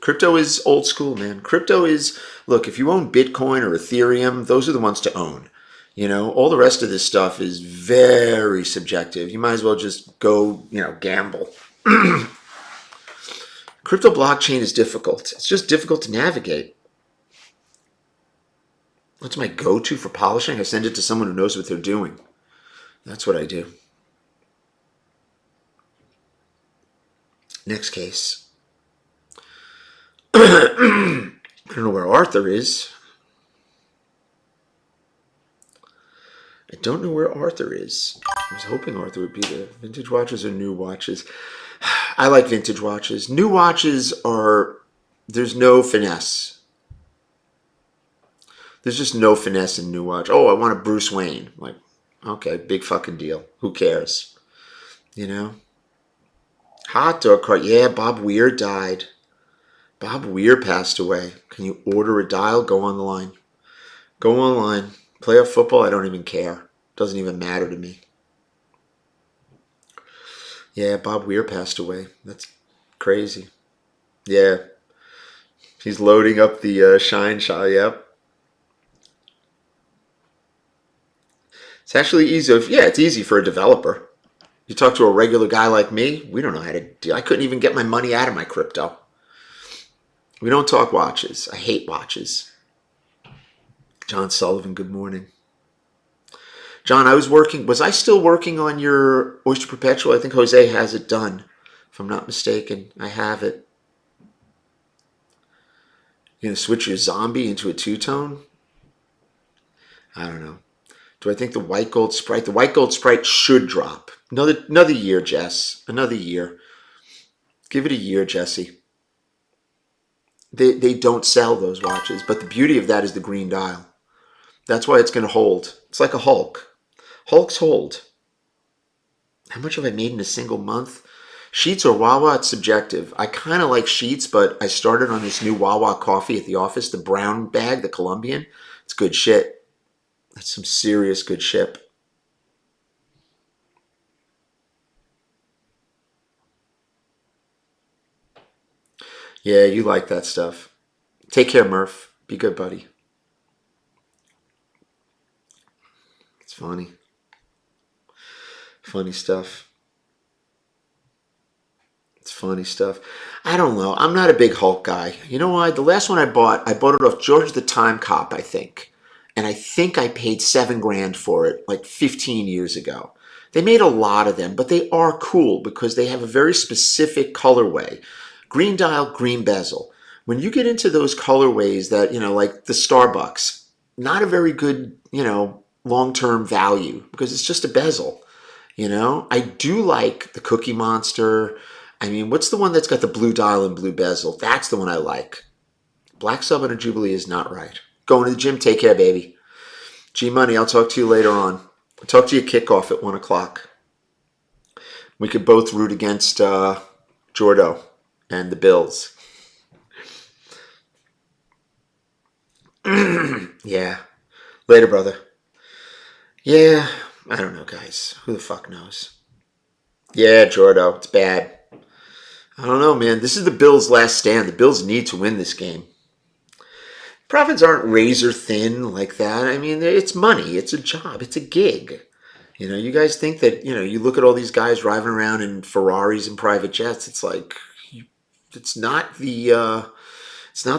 Crypto is old school, man. Crypto is, look, if you own Bitcoin or Ethereum, those are the ones to own. All the rest of this stuff is very subjective. You might as well just go, gamble. Crypto blockchain is difficult. It's just difficult to navigate. What's my go-to for polishing? I send it to someone who knows what they're doing. That's what I do. Next case. I don't know where Arthur is. I don't know where Arthur is. I was hoping Arthur would be there. Vintage watches or new watches? I like vintage watches. New watches there's no finesse. There's just no finesse in new watch. Oh, I want a Bruce Wayne. I'm like, okay, big fucking deal. Who cares? Hot dog cart. Yeah, Bob Weir died. Bob Weir passed away. Can you order a dial? Go on the line. Go online. Playoff football, I don't even care. Doesn't even matter to me. Yeah, Bob Weir passed away. That's crazy. Yeah. He's loading up the Shine Shot. Yep. It's actually easy. It's easy for a developer. You talk to a regular guy like me, we don't know how to do. I couldn't even get my money out of my crypto. We don't talk watches. I hate watches. John Sullivan, good morning. John, was I still working on your Oyster Perpetual? I think Jose has it done, if I'm not mistaken. I have it. You're going to switch your zombie into a two-tone? I don't know. Do I think the white gold sprite should drop? Another year, Jess. Another year. Give it a year, Jesse. They don't sell those watches, but the beauty of that is the green dial. That's why it's going to hold. It's like a Hulk. Hulks hold. How much have I made in a single month? Sheets or Wawa, it's subjective. I kind of like Sheets, but I started on this new Wawa coffee at the office, the brown bag, the Colombian. It's good shit. That's some serious good shit. Yeah, you like that stuff. Take care, Murph. Be good, buddy. It's funny. Funny stuff. It's funny stuff. I don't know. I'm not a big Hulk guy. You know why? The last one I bought it off George the Time Cop, I think. And I think I paid 7 grand for it like 15 years ago. They made a lot of them, but they are cool because they have a very specific colorway. Green dial, green bezel. When you get into those colorways that, like the Starbucks, not a very good, long-term value because it's just a bezel. I do like the Cookie Monster. I mean, what's the one that's got the blue dial and blue bezel? That's the one I like. Black Sub and a Jubilee is not right. Going to the gym. Take care, baby. G Money, I'll talk to you later on. I'll talk to you kickoff at 1 o'clock. We could both root against Jordo and the Bills. Yeah. Later, brother. Yeah. I don't know, guys. Who the fuck knows? Yeah, Jordo. It's bad. I don't know, man. This is the Bills' last stand. The Bills need to win this game. Profits aren't razor thin like that. I mean, it's money. It's a job. It's a gig. You guys think that, you look at all these guys driving around in Ferraris and private jets. It's like, it's not the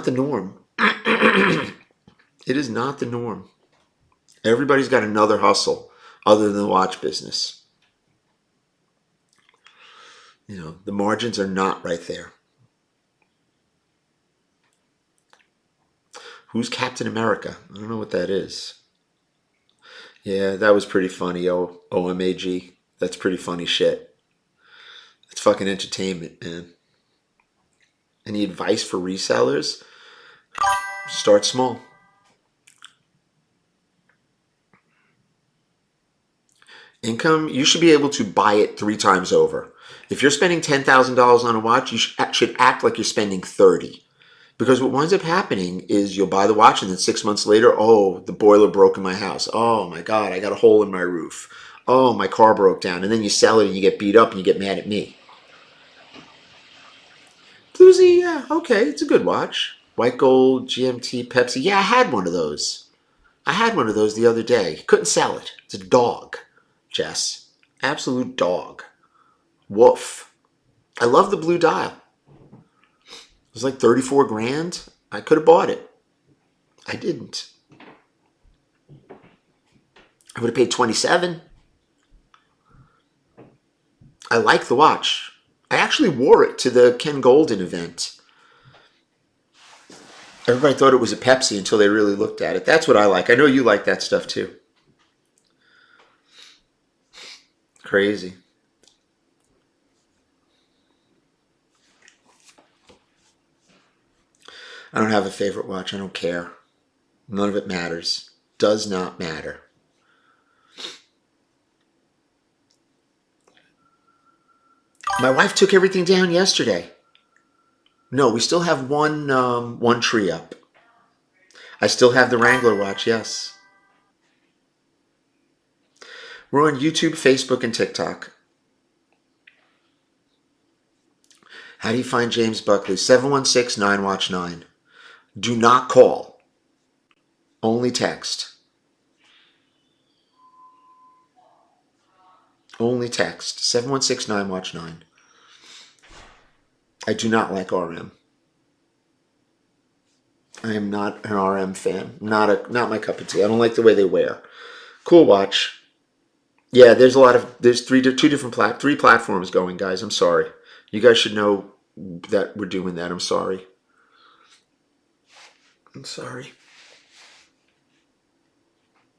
norm. It is not the norm. Everybody's got another hustle other than the watch business. The margins are not right there. Who's Captain America? I don't know what that is. Yeah, that was pretty funny. OMAG. That's pretty funny shit. It's fucking entertainment, man. Any advice for resellers? Start small. Income, you should be able to buy it 3 times over. If you're spending $10,000 on a watch, you should act like you're spending 30. Because what winds up happening is you'll buy the watch and then 6 months later, oh, the boiler broke in my house. Oh my God, I got a hole in my roof. Oh, my car broke down. And then you sell it and you get beat up and you get mad at me. Bluesy, yeah, okay, it's a good watch. White gold, GMT, Pepsi. Yeah, I had one of those. I had one of those the other day. Couldn't sell it. It's a dog, Jess. Absolute dog. Woof. I love the blue dial. It was like 34 grand. I could have bought it. I didn't. I would have paid 27. I like the watch. I actually wore it to the Ken Golden event. Everybody thought it was a Pepsi until they really looked at it. That's what I like. I know you like that stuff too. Crazy. I don't have a favorite watch. I don't care. None of it matters. Does not matter. My wife took everything down yesterday. No, we still have one tree up. I still have the Wrangler watch, yes. We're on YouTube, Facebook, and TikTok. How do you find James Buckley? 716-9watch-9. Do not call. Only text. Only text. 716-9watch-9. I do not like RM. I am not an RM fan. Not my cup of tea. I don't like the way they wear. Cool watch. Yeah, there's three platforms going, guys. I'm sorry. You guys should know that we're doing that. I'm sorry. I'm sorry.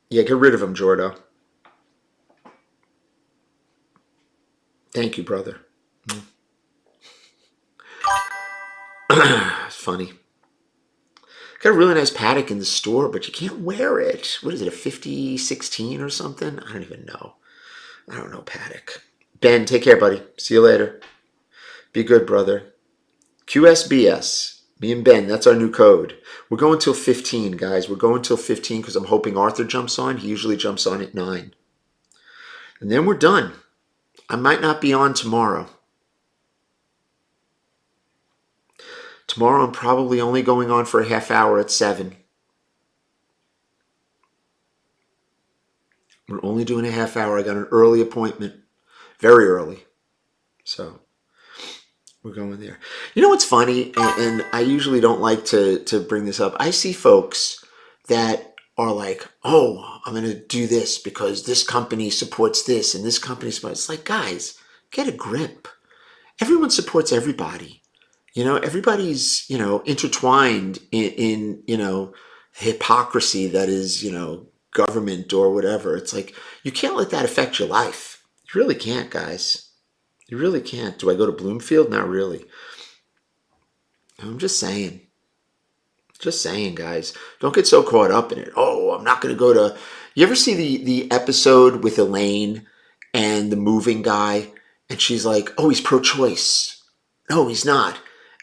Yeah, get rid of him, Jordo. Thank you, brother. It's funny. Got a really nice paddock in the store, but you can't wear it. What is it, a 5016 or something? I don't even know. I don't know paddock. Ben, take care, buddy. See you later. Be good, brother. QSBS. Me and Ben, that's our new code. We're going till 15, guys. We're going till 15 because I'm hoping Arthur jumps on. He usually jumps on at 9. And then we're done. I might not be on tomorrow. Tomorrow I'm probably only going on for a half hour at 7. We're only doing a half hour. I got an early appointment. Very early. So we're going there. You know what's funny? And I usually don't like to bring this up. I see folks that are like, oh, I'm going to do this because this company supports this and this company supports. It's like, guys, get a grip. Everyone supports everybody. Everybody's, intertwined in hypocrisy that is, government or whatever. It's like, you can't let that affect your life. You really can't, guys. You really can't. Do I go to Bloomfield? Not really. I'm just saying. Just saying, guys. Don't get so caught up in it. Oh, I'm not going to go to... You ever see the episode with Elaine and the moving guy? And she's like, oh, he's pro-choice. No, he's not.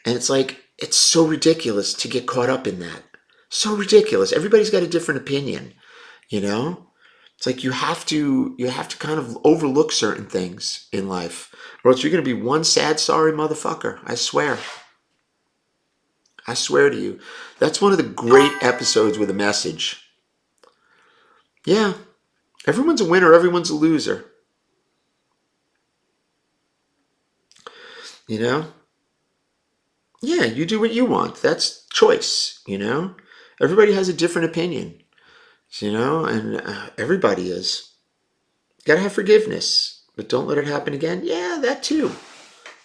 And it's like, it's so ridiculous to get caught up in that. So ridiculous. Everybody's got a different opinion, It's like you have to kind of overlook certain things in life, or else you're going to be one sad, sorry motherfucker. I swear. I swear to you. That's one of the great episodes with a message. Yeah. Everyone's a winner. Everyone's a loser. Yeah, you do what you want. That's choice, Everybody has a different opinion, and everybody is. Gotta have forgiveness, but don't let it happen again. Yeah, that too.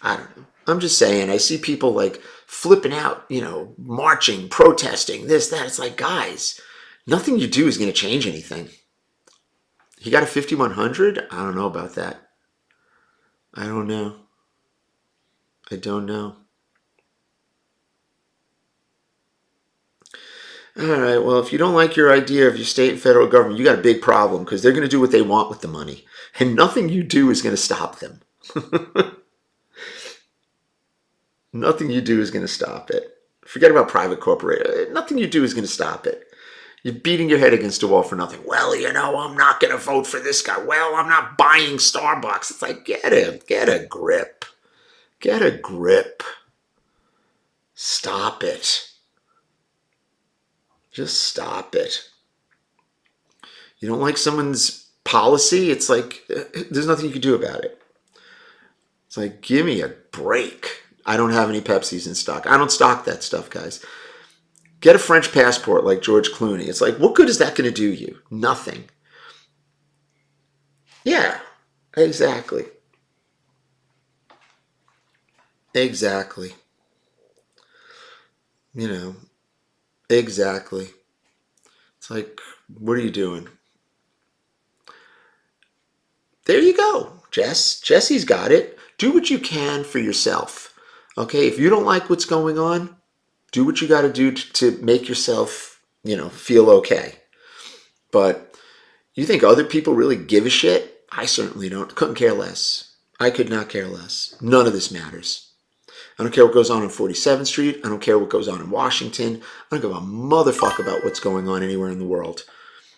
I don't know. I'm just saying, I see people like flipping out, marching, protesting, this, that. It's like, guys, nothing you do is going to change anything. You got a 5100? I don't know about that. I don't know. I don't know. All right, well, if you don't like your idea of your state and federal government, you got a big problem because they're going to do what they want with the money. And nothing you do is going to stop them. Nothing you do is going to stop it. Forget about private corporation. Nothing you do is going to stop it. You're beating your head against a wall for nothing. Well, I'm not going to vote for this guy. Well, I'm not buying Starbucks. It's like, get a grip. Get a grip. Stop it. Just stop it. You don't like someone's policy? It's like, there's nothing you can do about it. It's like, give me a break. I don't have any Pepsis in stock. I don't stock that stuff, guys. Get a French passport like George Clooney. It's like, what good is that going to do you? Nothing. Yeah, exactly. Exactly. Exactly. It's like, what are you doing? There you go, Jess. Jesse's got it. Do what you can for yourself. Okay, if you don't like what's going on, do what you got to do to make yourself, feel okay. But you think other people really give a shit? I certainly don't. Couldn't care less. I could not care less. None of this matters. I don't care what goes on 47th Street. I don't care what goes on in Washington. I don't give a motherfucker about what's going on anywhere in the world.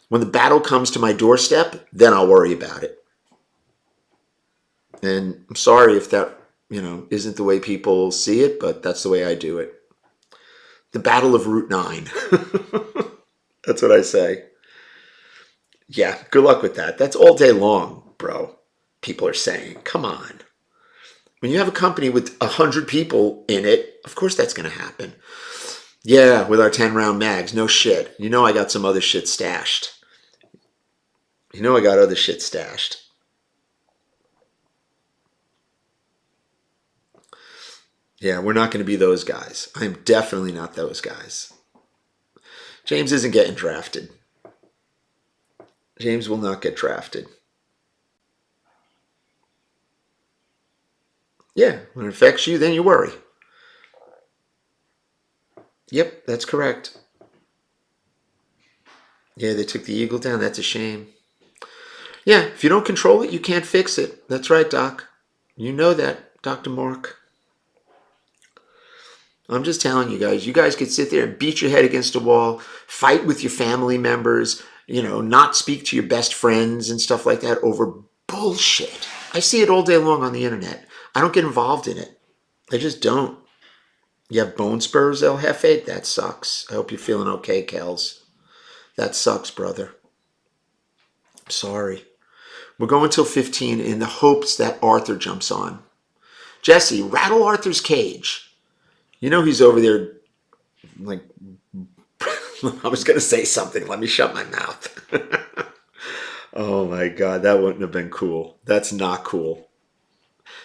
When the battle comes to my doorstep, then I'll worry about it. And I'm sorry if that, isn't the way people see it, but that's the way I do it. The Battle of Route 9. That's what I say. Yeah, good luck with that. That's all day long, bro. People are saying, come on. When you have a company with 100 people in it, of course that's going to happen. Yeah, with our 10-round mags. No shit. I got some other shit stashed. I got other shit stashed. Yeah, we're not going to be those guys. I'm definitely not those guys. James isn't getting drafted. James will not get drafted. Yeah, when it affects you, then you worry. Yep, that's correct. Yeah, they took the Eagle down. That's a shame. Yeah, if you don't control it, you can't fix it. That's right, Doc. You know that, Dr. Mark. I'm just telling you guys. You guys could sit there and beat your head against a wall, fight with your family members, not speak to your best friends and stuff like that over bullshit. I see it all day long on the internet. I don't get involved in it. I just don't. You have bone spurs, El Jefe? That sucks. I hope you're feeling okay, Kels. That sucks, brother. I'm sorry. We're going till 15 in the hopes that Arthur jumps on. Jesse, rattle Arthur's cage. He's over there like, I was going to say something. Let me shut my mouth. Oh my God, that wouldn't have been cool. That's not cool.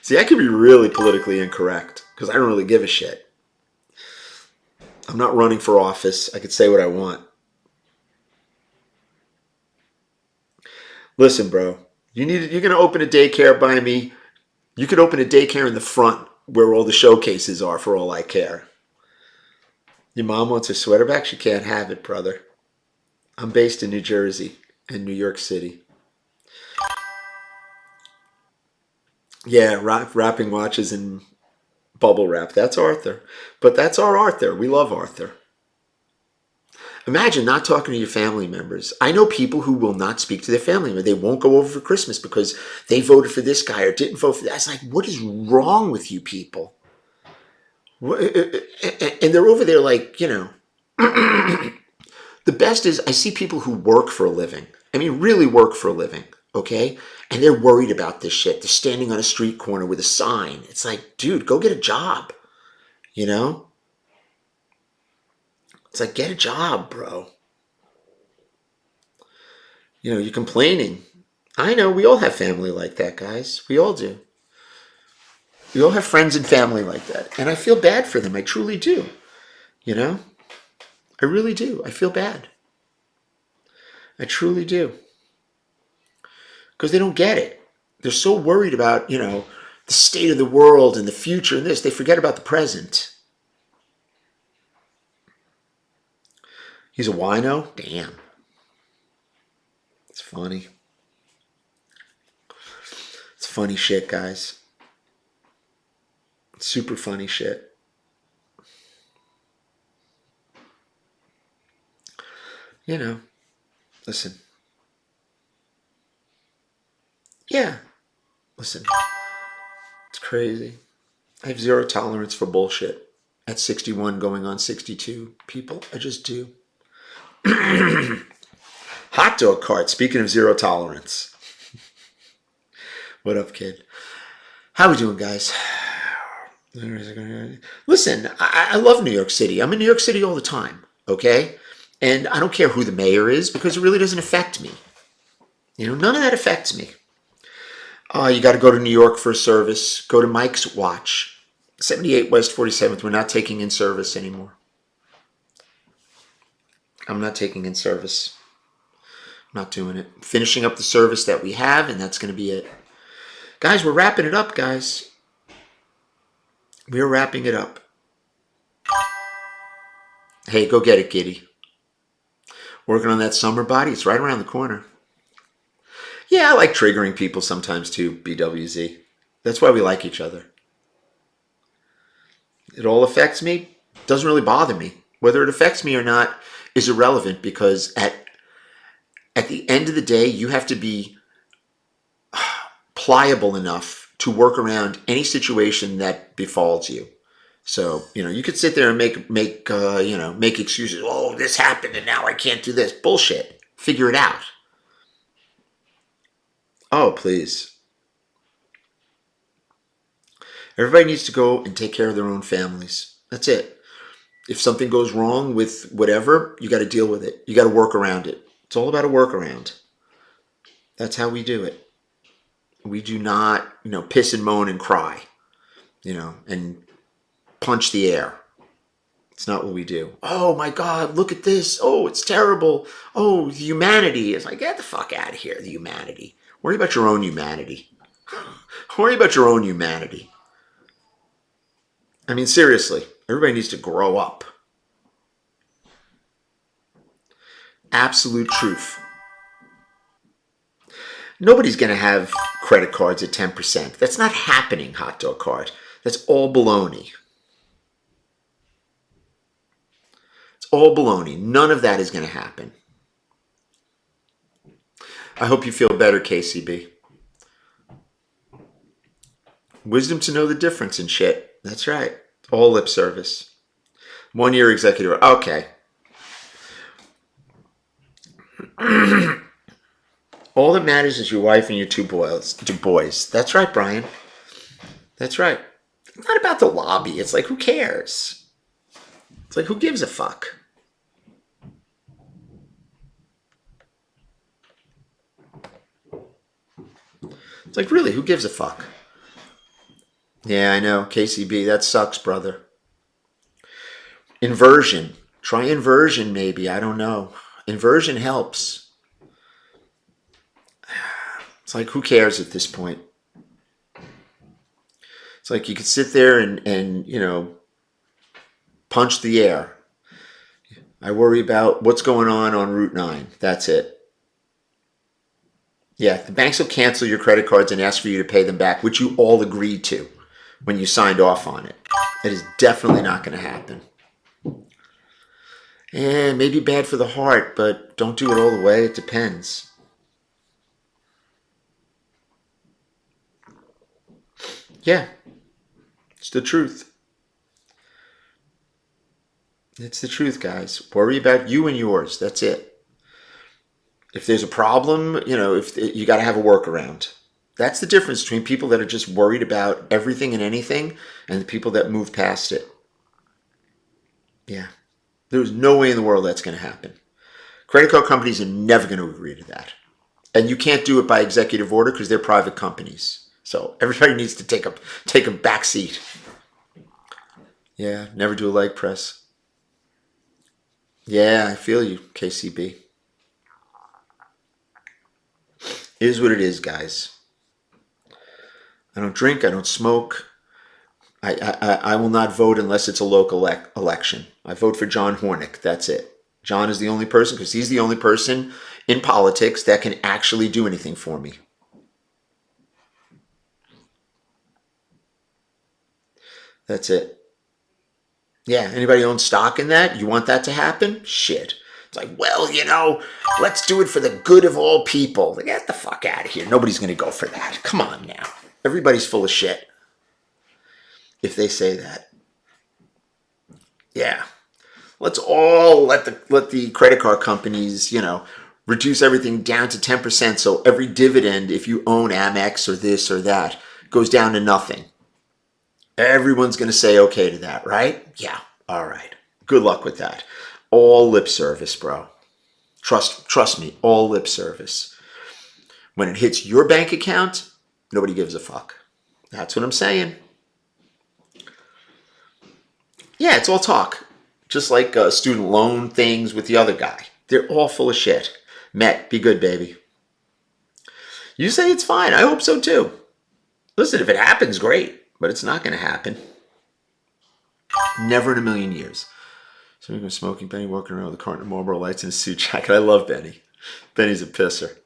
See, I could be really politically incorrect because I don't really give a shit. I'm not running for office. I could say what I want. Listen, bro, you're going to open a daycare by me. You could open a daycare in the front where all the showcases are for all I care. Your mom wants her sweater back? She can't have it, brother. I'm based in New Jersey and New York City. Yeah, wrapping watches in bubble wrap. That's Arthur. But that's our Arthur. We love Arthur. Imagine not talking to your family members. I know people who will not speak to their family members. They won't go over for Christmas because they voted for this guy or didn't vote for that. It's like, what is wrong with you people? And they're over there like, the best is I see people who work for a living. I mean, really work for a living, okay? And they're worried about this shit. They're standing on a street corner with a sign. It's like, dude, go get a job, It's like, get a job, bro. You're complaining. I know, we all have family like that, guys. We all do. We all have friends and family like that. And I feel bad for them. I truly do. I really do. I feel bad. I truly do. Because they don't get it. They're so worried about, the state of the world and the future and this. They forget about the present. He's a wino? Damn. It's funny. It's funny shit, guys. It's super funny shit. Listen. Yeah. Listen. It's crazy. I have zero tolerance for bullshit. At 61 going on 62 people. I just do. Hot dog cart. Speaking of zero tolerance. What up, kid? How we doing, guys? Listen, I love New York City. I'm in New York City all the time, okay? And I don't care who the mayor is because it really doesn't affect me. None of that affects me. You got to go to New York for a service. Go to Mike's Watch. 78 West 47th. We're not taking in service anymore. I'm not taking in service. I'm not doing it. Finishing up the service that we have, and that's going to be it. Guys, we're wrapping it up, guys. We're wrapping it up. Hey, go get it, Giddy. Working on that summer body. It's right around the corner. Yeah, I like triggering people sometimes too, BWZ. That's why we like each other. It all affects me. Doesn't really bother me. Whether it affects me or not is irrelevant because at the end of the day, you have to be pliable enough to work around any situation that befalls you. So, you could sit there and make excuses. Oh, this happened and now I can't do this. Bullshit. Figure it out. Oh, please. Everybody needs to go and take care of their own families. That's it. If something goes wrong with whatever, you got to deal with it. You got to work around it. It's all about a workaround. That's how we do it. We do not, piss and moan and cry, and punch the air. It's not what we do. Oh my God, look at this. Oh, it's terrible. Oh, the humanity. It's like, get the fuck out of here, the humanity. Worry about your own humanity. Worry about your own humanity. I mean, seriously, everybody needs to grow up. Absolute truth. Nobody's going to have credit cards at 10%. That's not happening, hot dog cart. That's all baloney. all baloney. None of that is going to happen. I hope you feel better, KCB. Wisdom to know the difference and shit. That's right. All lip service. 1 year executive. Okay. All that matters is your wife and your two boys. That's right, Brian. That's right. It's not about the lobby. It's like, who cares? It's like, who gives a fuck? It's like, really, who gives a fuck? Yeah, I know. KCB, that sucks, brother. Inversion. Try inversion, maybe. I don't know. Inversion helps. It's like, who cares at this point? It's like you could sit there and punch the air. I worry about what's going on Route 9. That's it. Yeah, the banks will cancel your credit cards and ask for you to pay them back, which you all agreed to when you signed off on it. That is definitely not going to happen. And maybe bad for the heart, but don't do it all the way. It depends. Yeah, it's the truth. It's the truth, guys. Worry about you and yours. That's it. If there's a problem, if you got to have a workaround. That's the difference between people that are just worried about everything and anything and the people that move past it. Yeah. There's no way in the world that's going to happen. Credit card companies are never going to agree to that. And you can't do it by executive order because they're private companies. So everybody needs to take a back seat. Yeah, never do a leg press. Yeah, I feel you, KCB. It is what it is, guys. I don't drink. I don't smoke. I will not vote unless it's a local election. I vote for John Hornick. That's it. John is the only person, because he's the only person in politics that can actually do anything for me. That's it. Yeah, anybody own stock in that? You want that to happen? Shit. It's like, well, let's do it for the good of all people. Like, get the fuck out of here. Nobody's going to go for that. Come on now. Everybody's full of shit if they say that. Yeah. Let's all let the credit card companies, reduce everything down to 10%. So every dividend, if you own Amex or this or that, goes down to nothing. Everyone's going to say okay to that, right? Yeah. All right. Good luck with that. All lip service, bro. Trust me, all lip service. When it hits your bank account, nobody gives a fuck. That's what I'm saying. Yeah, it's all talk. Just like student loan things with the other guy. They're all full of shit. Met, be good, baby. You say it's fine. I hope so too. Listen, if it happens, great. But it's not going to happen. Never in a million years. So we're smoking, Benny walking around with a carton of Marlboro Lights and a suit jacket. I love Benny. Benny's a pisser.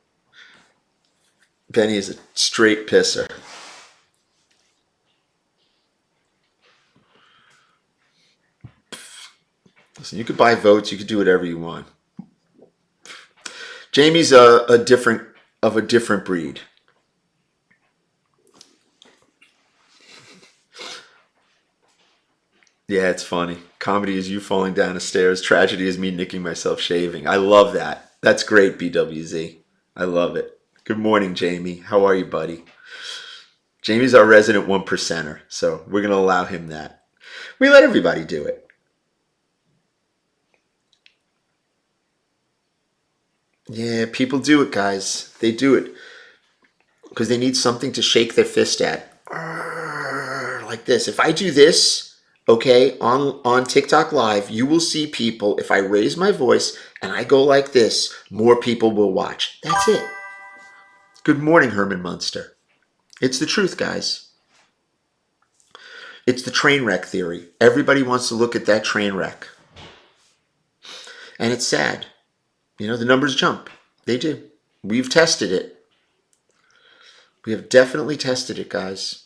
Benny is a straight pisser. Listen, you could buy votes. You could do whatever you want. Jamie's a different breed. Yeah, it's funny. Comedy is you falling down the stairs. Tragedy is me nicking myself shaving. I love that. That's great, BWZ. I love it. Good morning, Jamie. How are you, buddy? Jamie's our resident 1%er, so we're going to allow him that. We let everybody do it. Yeah, people do it, guys. They do it because they need something to shake their fist at. Like this. If I do this, okay, on TikTok Live, you will see people, if I raise my voice and I go like this, more people will watch. That's it. Good morning, Herman Munster. It's the truth, guys. It's the train wreck theory. Everybody wants to look at that train wreck. And it's sad. The numbers jump. They do. We've tested it. We have definitely tested it, guys.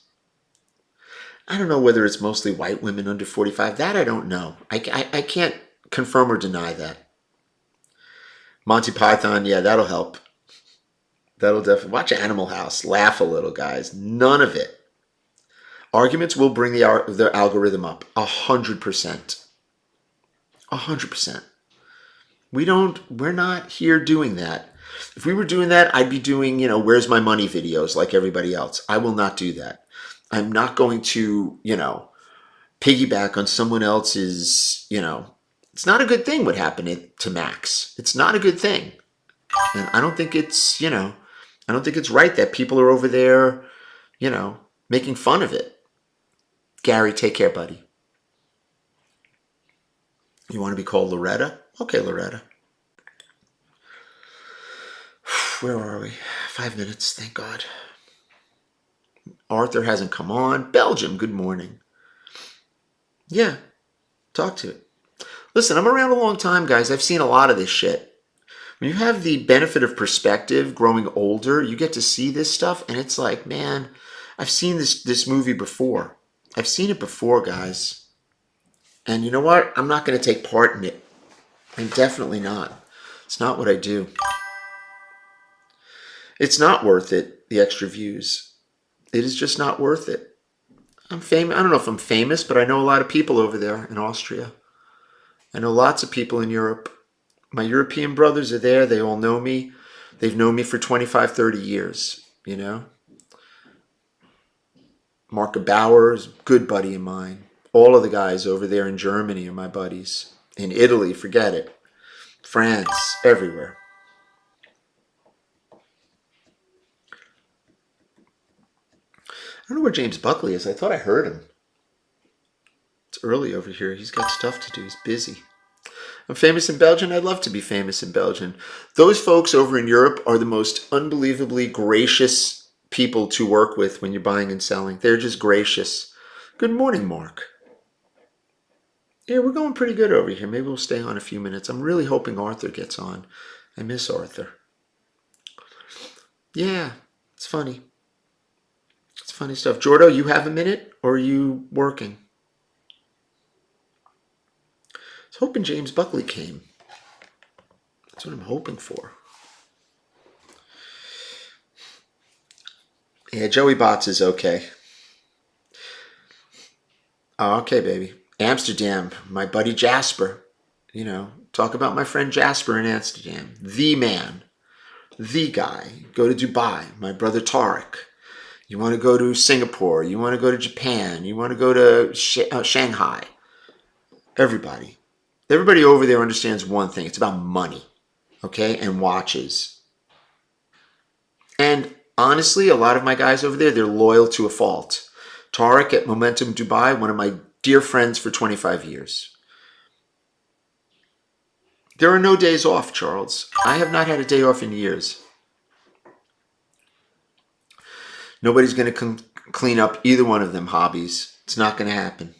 I don't know whether it's mostly white women under 45. That I don't know. I can't confirm or deny that. Monty Python, yeah, that'll help. That'll definitely. Watch Animal House. Laugh a little, guys. None of it. Arguments will bring the algorithm up. 100%. 100%. We're not here doing that. If we were doing that, I'd be doing, where's my money videos like everybody else. I will not do that. I'm not going to, piggyback on someone else's, it's not a good thing what happened to Max. It's not a good thing. And I don't think it's, I don't think it's right that people are over there, making fun of it. Gary, take care, buddy. You want to be called Loretta? Okay, Loretta. Where are we? 5 minutes, thank God. Arthur hasn't come on. Belgium, good morning. Yeah, talk to it. Listen, I'm around a long time, guys. I've seen a lot of this shit. When you have the benefit of perspective, growing older, you get to see this stuff, and it's like, man, I've seen this movie before. I've seen it before, guys. And you know what? I'm not going to take part in it. I'm definitely not. It's not what I do. It's not worth it, the extra views. It is just not worth it. I'm famous. I don't know if I'm famous, but I know a lot of people over there in Austria. I know lots of people in Europe. My European brothers are there. They all know me. They've known me for 25, 30 years, Mark Bauer is a good buddy of mine. All of the guys over there in Germany are my buddies. In Italy, forget it. France, everywhere. I don't know where James Buckley is. I thought I heard him. It's early over here. He's got stuff to do. He's busy. I'm famous in Belgium. I'd love to be famous in Belgium. Those folks over in Europe are the most unbelievably gracious people to work with when you're buying and selling. They're just gracious. Good morning, Mark. Yeah, we're going pretty good over here. Maybe we'll stay on a few minutes. I'm really hoping Arthur gets on. I miss Arthur. Yeah, it's funny. It's funny stuff. Jordo, you have a minute, or are you working? I was hoping James Buckley came. That's what I'm hoping for. Yeah, Joey Botts is okay. Oh, okay, baby. Amsterdam, my buddy Jasper. Talk about my friend Jasper in Amsterdam. The man. The guy. Go to Dubai. My brother Tarek. You want to go to Singapore. You want to go to Japan. You want to go to Shanghai. Everybody. Everybody over there understands one thing. It's about money. Okay? And watches. And honestly, a lot of my guys over there, they're loyal to a fault. Tarek at Momentum Dubai, one of my dear friends for 25 years. There are no days off, Charles. I have not had a day off in years. Nobody's going to clean up either one of them hobbies. It's not going to happen.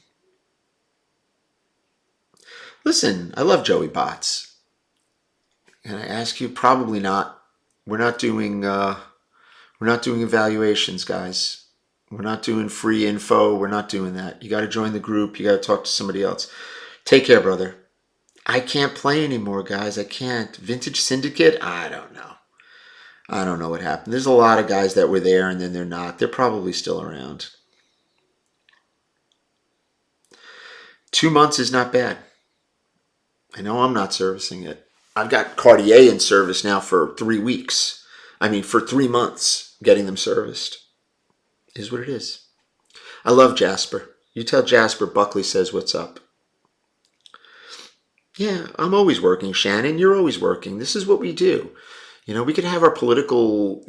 Listen, I love Joey Botts. And I ask you, probably not. We're not doing evaluations, guys. We're not doing free info. We're not doing that. You got to join the group. You got to talk to somebody else. Take care, brother. I can't play anymore, guys. I can't. Vintage Syndicate? I don't know. I don't know what happened. There's a lot of guys that were there and then they're not. They're probably still around. 2 months is not bad. I know I'm not servicing it. I've got Cartier in service now for 3 weeks. For 3 months, getting them serviced. Is what it is. I love Jasper. You tell Jasper Buckley says what's up. Yeah, I'm always working, Shannon. You're always working. This is what we do. We could have our political,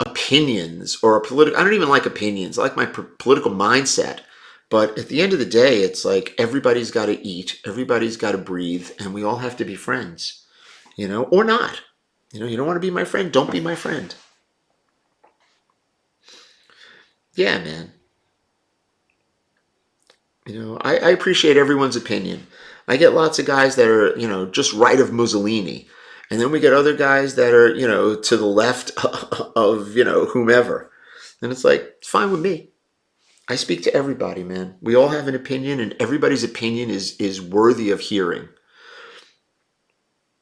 opinions or I don't even like opinions. I like my political mindset. But at the end of the day, it's like everybody's got to eat. Everybody's got to breathe. And we all have to be friends, or not. You don't want to be my friend. Don't be my friend. Yeah, man. I appreciate everyone's opinion. I get lots of guys that are, just right of Mussolini. And then we get other guys that are, to the left of, whomever. And it's like, it's fine with me. I speak to everybody, man. We all have an opinion, and everybody's opinion is worthy of hearing.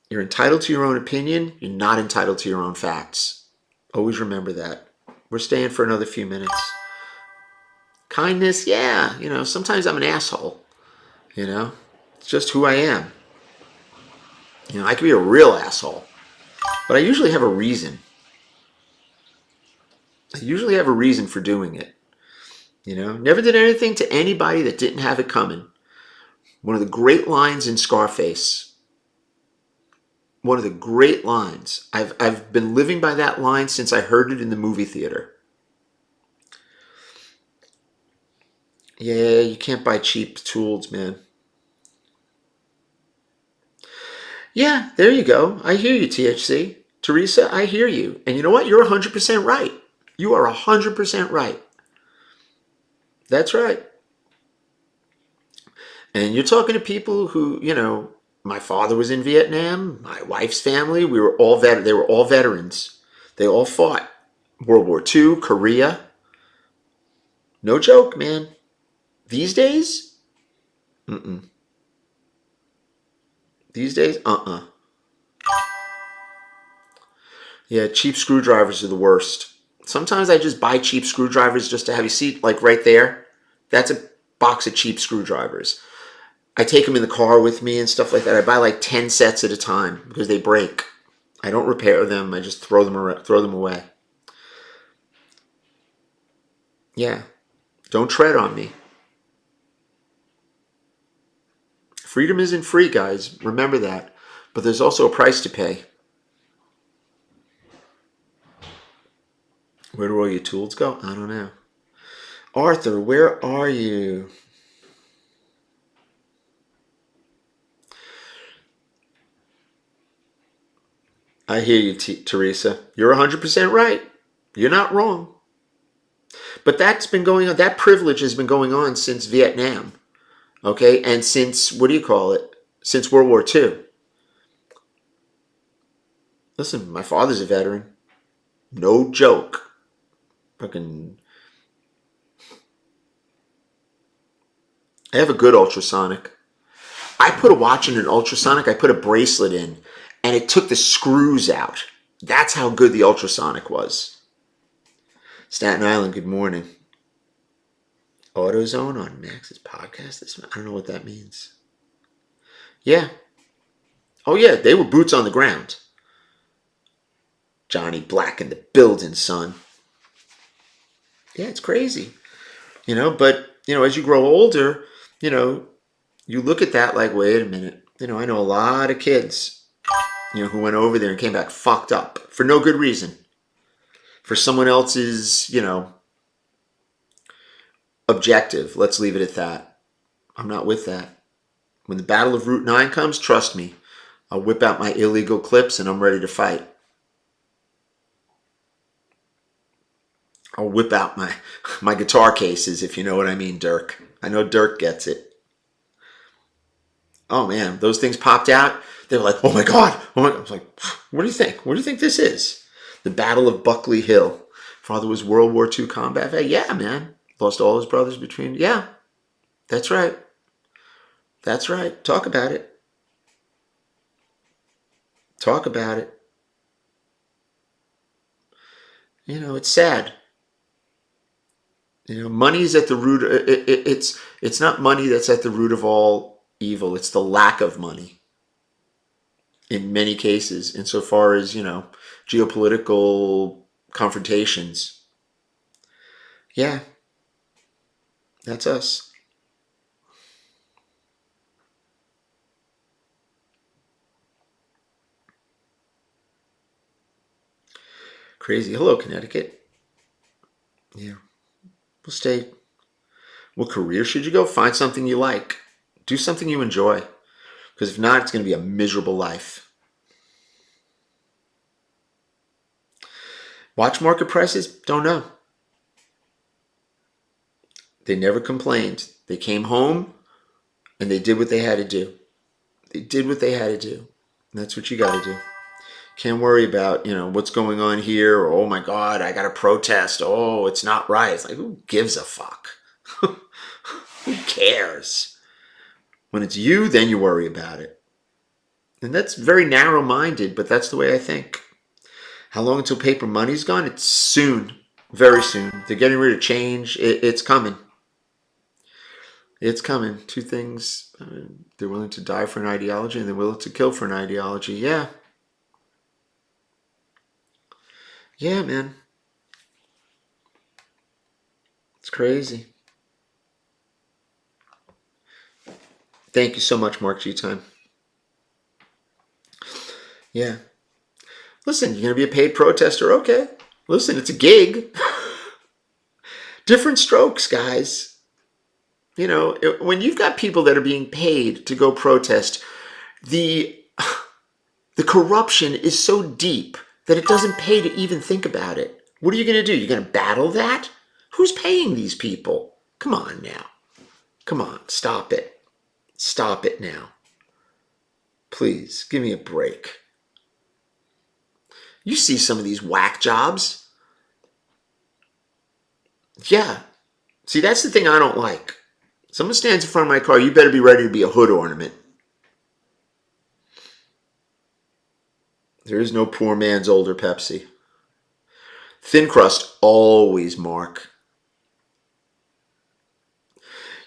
You're entitled to your own opinion. You're not entitled to your own facts. Always remember that. We're staying for another few minutes. Kindness, yeah. Sometimes I'm an asshole. It's just who I am. I could be a real asshole, but I usually have a reason. I usually have a reason for doing it. Never did anything to anybody that didn't have it coming. One of the great lines in Scarface. One of the great lines. I've been living by that line since I heard it in the movie theater. Yeah, you can't buy cheap tools, man. Yeah, there you go. I hear you, THC. Teresa, I hear you. And you know what? You're 100% right. You are 100% right. That's right. And you're talking to people who, my father was in Vietnam, my wife's family, they were all veterans. They all fought. World War II, Korea. No joke, man. These days? Mm-mm. These days? Uh-uh. Yeah, cheap screwdrivers are the worst. Sometimes I just buy cheap screwdrivers just to have you see, like right there. That's a box of cheap screwdrivers. I take them in the car with me and stuff like that. I buy like 10 sets at a time because they break. I don't repair them. I just throw them away. Yeah. Don't tread on me. Freedom isn't free, guys. Remember that. But there's also a price to pay. Where do all your tools go? I don't know. Arthur, where are you? I hear you, Teresa. You're 100% right. You're not wrong. But that's been going on. That privilege has been going on since Vietnam. Okay? And since, what do you call it? Since World War II. Listen, my father's a veteran. No joke. Fucking. I have a good ultrasonic. I put a watch in an ultrasonic. I put a bracelet in, and it took the screws out. That's how good the ultrasonic was. Staten Island, good morning. AutoZone on Max's podcast? I don't know what that means. Yeah. Oh, yeah, they were boots on the ground. Johnny Black in the building, son. Yeah, it's crazy. But, as you grow older, you look at that like, wait a minute. I know a lot of kids, who went over there and came back fucked up for no good reason. For someone else's, objective. Let's leave it at that. I'm not with that. When the Battle of Route 9 comes, trust me, I'll whip out my illegal clips and I'm ready to fight. I'll whip out my guitar cases, if you know what I mean, Dirk. I know Dirk gets it. Oh man, those things popped out. They were like, oh my God. Oh my God. I was like, what do you think? What do you think this is? The Battle of Buckley Hill. Father was World War II combat vet. Yeah, man. Lost all his brothers between. Yeah, that's right. That's right. Talk about it. Talk about it. It's sad. Money's at the root. It's not money that's at the root of all evil. It's the lack of money. In many cases, insofar as geopolitical confrontations. Yeah, that's us. Crazy. Hello, Connecticut. Yeah, we'll stay. What career should you go? Find something you like. Do something you enjoy. Because if not, it's going to be a miserable life. Watch market prices? Don't know. They never complained. They came home and they did what they had to do. They did what they had to do. And that's what you got to do. Can't worry about, what's going on here. Or, oh my God, I got to protest. Oh, it's not right. It's like, who gives a fuck? Who cares? When it's you, then you worry about it. And that's very narrow-minded, but that's the way I think. How long until paper money's gone? It's soon. Very soon. They're getting rid of change. It's coming. It's coming. Two things. They're willing to die for an ideology and they're willing to kill for an ideology. Yeah. Yeah, man. It's crazy. Thank you so much, Mark G. Time. Yeah. Listen, you're going to be a paid protester? Okay. Listen, it's a gig. Different strokes, guys. You know, when you've got people that are being paid to go protest, the corruption is so deep that it doesn't pay to even think about it. What are you going to do? You're going to battle that? Who's paying these people? Come on now. Come on. Stop it. Stop it now. Please, give me a break. You see some of these whack jobs. Yeah. See, that's the thing I don't like. Someone stands in front of my car, you better be ready to be a hood ornament. There is no poor man's older Pepsi. Thin crust, always, Mark.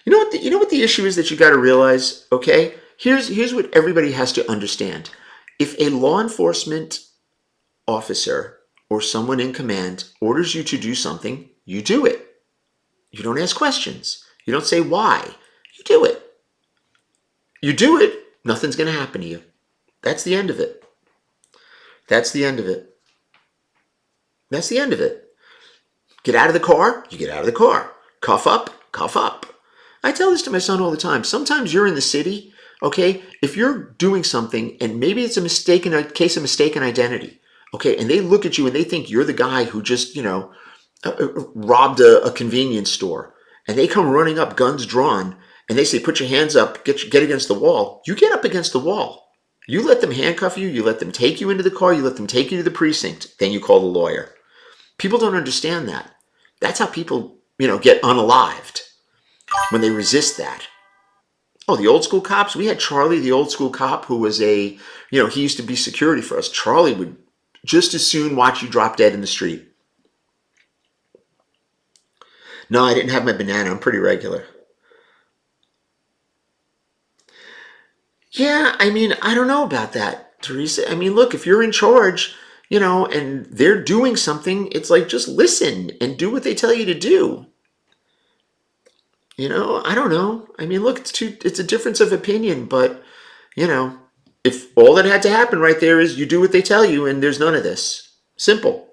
You know what the issue is that you got to realize, okay? Here's what everybody has to understand. If a law enforcement officer or someone in command orders you to do something, you do it. You don't ask questions. You don't say why. You do it. You do it, nothing's going to happen to you. That's the end of it. That's the end of it. That's the end of it. Get out of the car, you get out of the car. Cuff up, cuff up. I tell this to my son all the time. Sometimes you're in the city, okay? If you're doing something and maybe it's a case of mistaken identity, okay, and they look at you and they think you're the guy who just, robbed a convenience store, and they come running up, guns drawn, and they say, put your hands up, get against the wall. You get up against the wall. You let them handcuff you, you let them take you into the car, you let them take you to the precinct, then you call the lawyer. People don't understand that. That's how people, get unalived, when they resist that. Oh, the old school cops, we had Charlie, the old school cop, who was he used to be security for us. Charlie would just as soon watch you drop dead in the street. No, I didn't have my banana. I'm pretty regular. Yeah, I don't know about that, Teresa. Look, if you're in charge, and they're doing something, it's like, just listen and do what they tell you to do. I don't know. Look, it's a difference of opinion, but, if all that had to happen right there is you do what they tell you and there's none of this. Simple.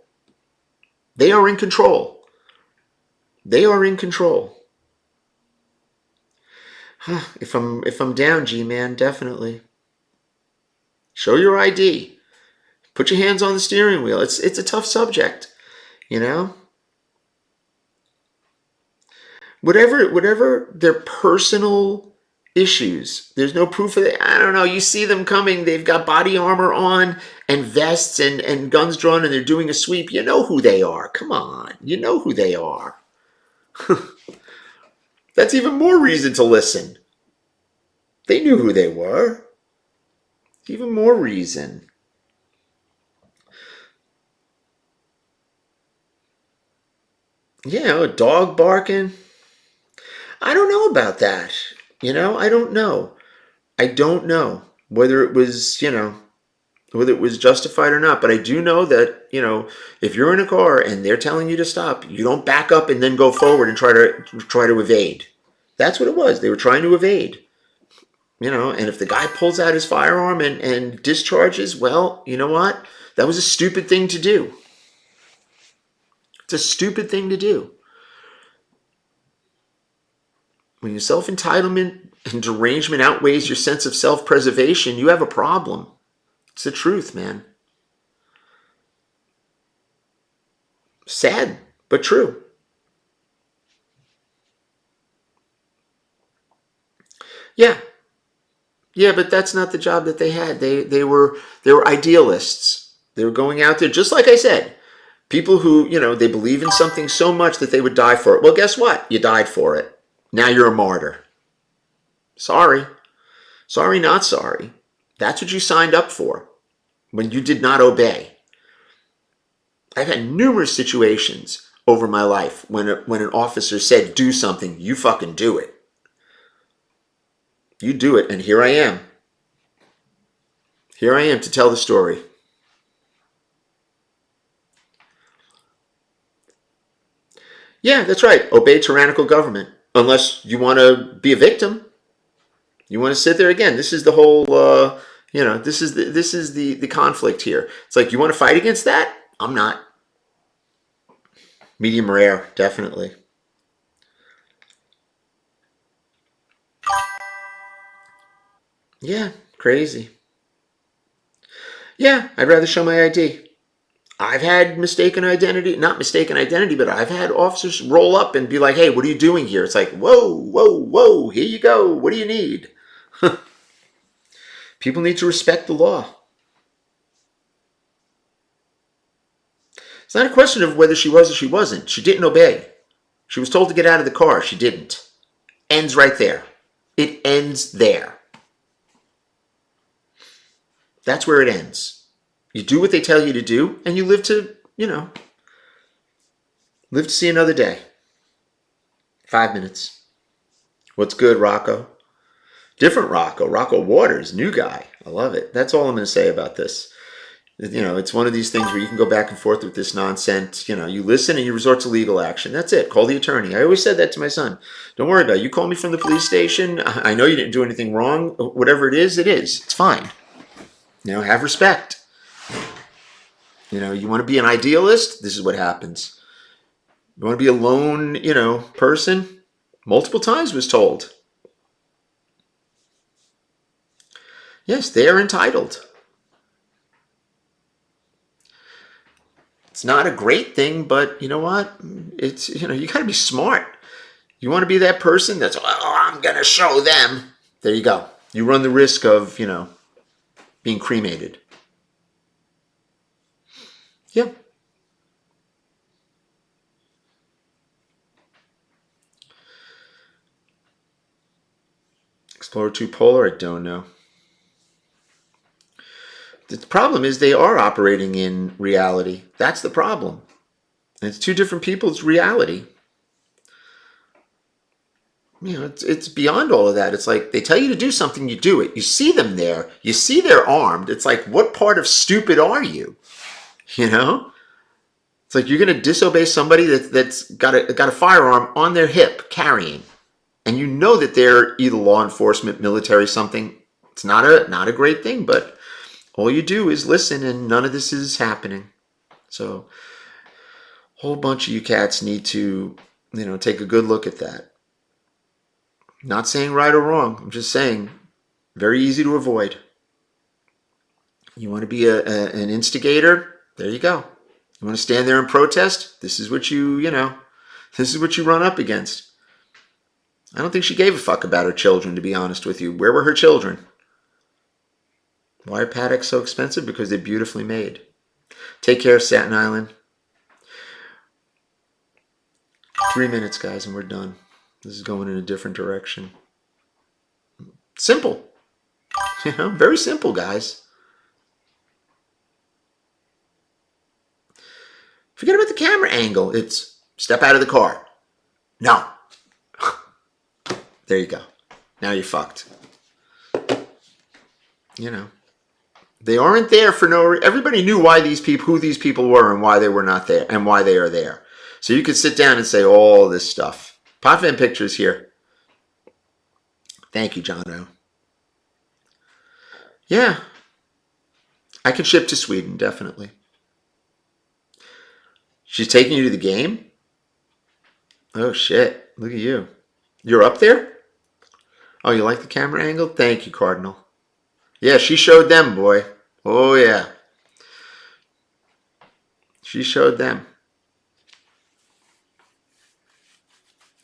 They are in control. They are in control. If I'm down, G-Man, definitely. Show your ID. Put your hands on the steering wheel. It's a tough subject, Whatever their personal issues, there's no proof of it. I don't know. You see them coming. They've got body armor on and vests and guns drawn, and they're doing a sweep. You know who they are. Come on. You know who they are. That's even more reason to listen. They knew who they were. Even more reason. A dog barking. I don't know about that. I don't know. I don't know whether it was, whether it was justified or not. But I do know that, if you're in a car and they're telling you to stop, you don't back up and then go forward and try to evade. That's what it was. They were trying to evade. And if the guy pulls out his firearm and discharges, well, you know what? That was a stupid thing to do. It's a stupid thing to do. When your self-entitlement and derangement outweighs your sense of self-preservation, you have a problem. It's the truth, man. Sad, but true. Yeah. Yeah, but that's not the job that they had. They were idealists. They were going out there, just like I said, people who, they believe in something so much that they would die for it. Well, guess what? You died for it. Now you're a martyr. Sorry. Sorry, not sorry. That's what you signed up for when you did not obey. I've had numerous situations over my life when an officer said do something, you fucking do it. You do it, and here I am. Here I am to tell the story. Yeah, that's right. Obey tyrannical government. Unless you want to be a victim. You want to sit there again. This is the whole, this is the conflict here. It's like, you want to fight against that? I'm not. Medium rare, definitely. Yeah, crazy. Yeah, I'd rather show my ID. I've had mistaken identity, not mistaken identity, but I've had officers roll up and be like, hey, what are you doing here? It's like, whoa, whoa, whoa, here you go. What do you need? People need to respect the law. It's not a question of whether she was or she wasn't. She didn't obey. She was told to get out of the car. She didn't. Ends right there. It ends there. That's where it ends. You do what they tell you to do, and you live to, live to see another day. 5 minutes. What's good, Rocco? Different Rocco. Rocco Waters, new guy. I love it. That's all I'm going to say about this. It's one of these things where you can go back and forth with this nonsense. You listen and you resort to legal action. That's it. Call the attorney. I always said that to my son. Don't worry about it. You call me from the police station. I know you didn't do anything wrong. Whatever it is, it is. It's fine. Have respect. You want to be an idealist? This is what happens. You want to be a lone, person? Multiple times was told. Yes, they are entitled. It's not a great thing, but you know what? It's, you got to be smart. You want to be that person that's, I'm going to show them. There you go. You run the risk of, being cremated. Yeah. Explorer 2 Polar, I don't know. The problem is they are operating in reality. That's the problem. And it's two different people's reality. It's beyond all of that. It's like they tell you to do something, you do it. You see them there. You see they're armed. It's like, what part of stupid are you? It's like you're going to disobey somebody that's got a firearm on their hip carrying. And you know that they're either law enforcement, military, something. It's not a great thing, but all you do is listen, and none of this is happening. So a whole bunch of you cats need to, take a good look at that. Not saying right or wrong. I'm just saying very easy to avoid. You want to be an instigator? There you go. You want to stand there and protest? This is what this is what you run up against. I don't think she gave a fuck about her children, to be honest with you. Where were her children? Why are paddocks so expensive? Because they're beautifully made. Take care, Staten Island. 3 minutes, guys, and we're done. This is going in a different direction. Simple. Very simple, guys. Forget about the camera angle. It's step out of the car. No. There you go. Now you're fucked. They aren't there for no reason. Everybody knew who these people were and why they were not there and why they are there. So you could sit down and say all this stuff. Potvin Pictures here. Thank you, Jono. Yeah. I can ship to Sweden, definitely. She's taking you to the game? Oh, shit. Look at you. You're up there? Oh, you like the camera angle? Thank you, Cardinal. Yeah, she showed them, boy. Oh, yeah. She showed them.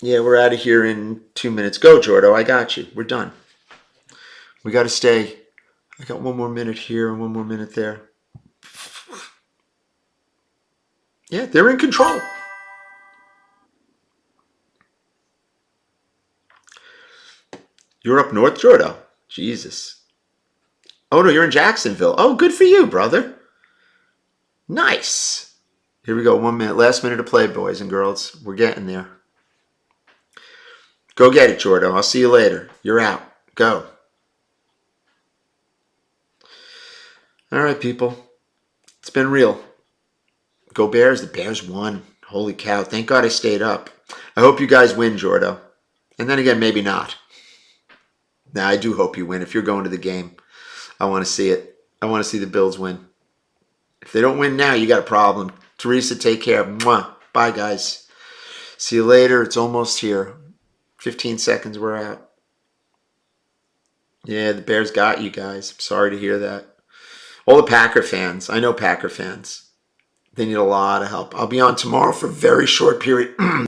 Yeah, we're out of here in 2 minutes. Go, Jordo. I got you. We're done. We got to stay. I got 1 more minute here and 1 more minute there. Yeah, they're in control. You're up north, Jordo. Jesus. Oh no, you're in Jacksonville. Oh, good for you, brother. Nice. Here we go. 1 minute. Last minute to play, boys and girls. We're getting there. Go get it, Jordo. I'll see you later. You're out. Go. All right, people. It's been real. Go Bears. The Bears won. Holy cow. Thank God I stayed up. I hope you guys win, Jordo. And then again, maybe not. Now, I do hope you win. If you're going to the game, I want to see it. I want to see the Bills win. If they don't win now, you got a problem. Teresa, take care. Mwah. Bye, guys. See you later. It's almost here. 15 seconds, we're out. Yeah, the Bears got you guys. I'm sorry to hear that. All the Packer fans. I know Packer fans. They need a lot of help. I'll be on tomorrow for a very short period.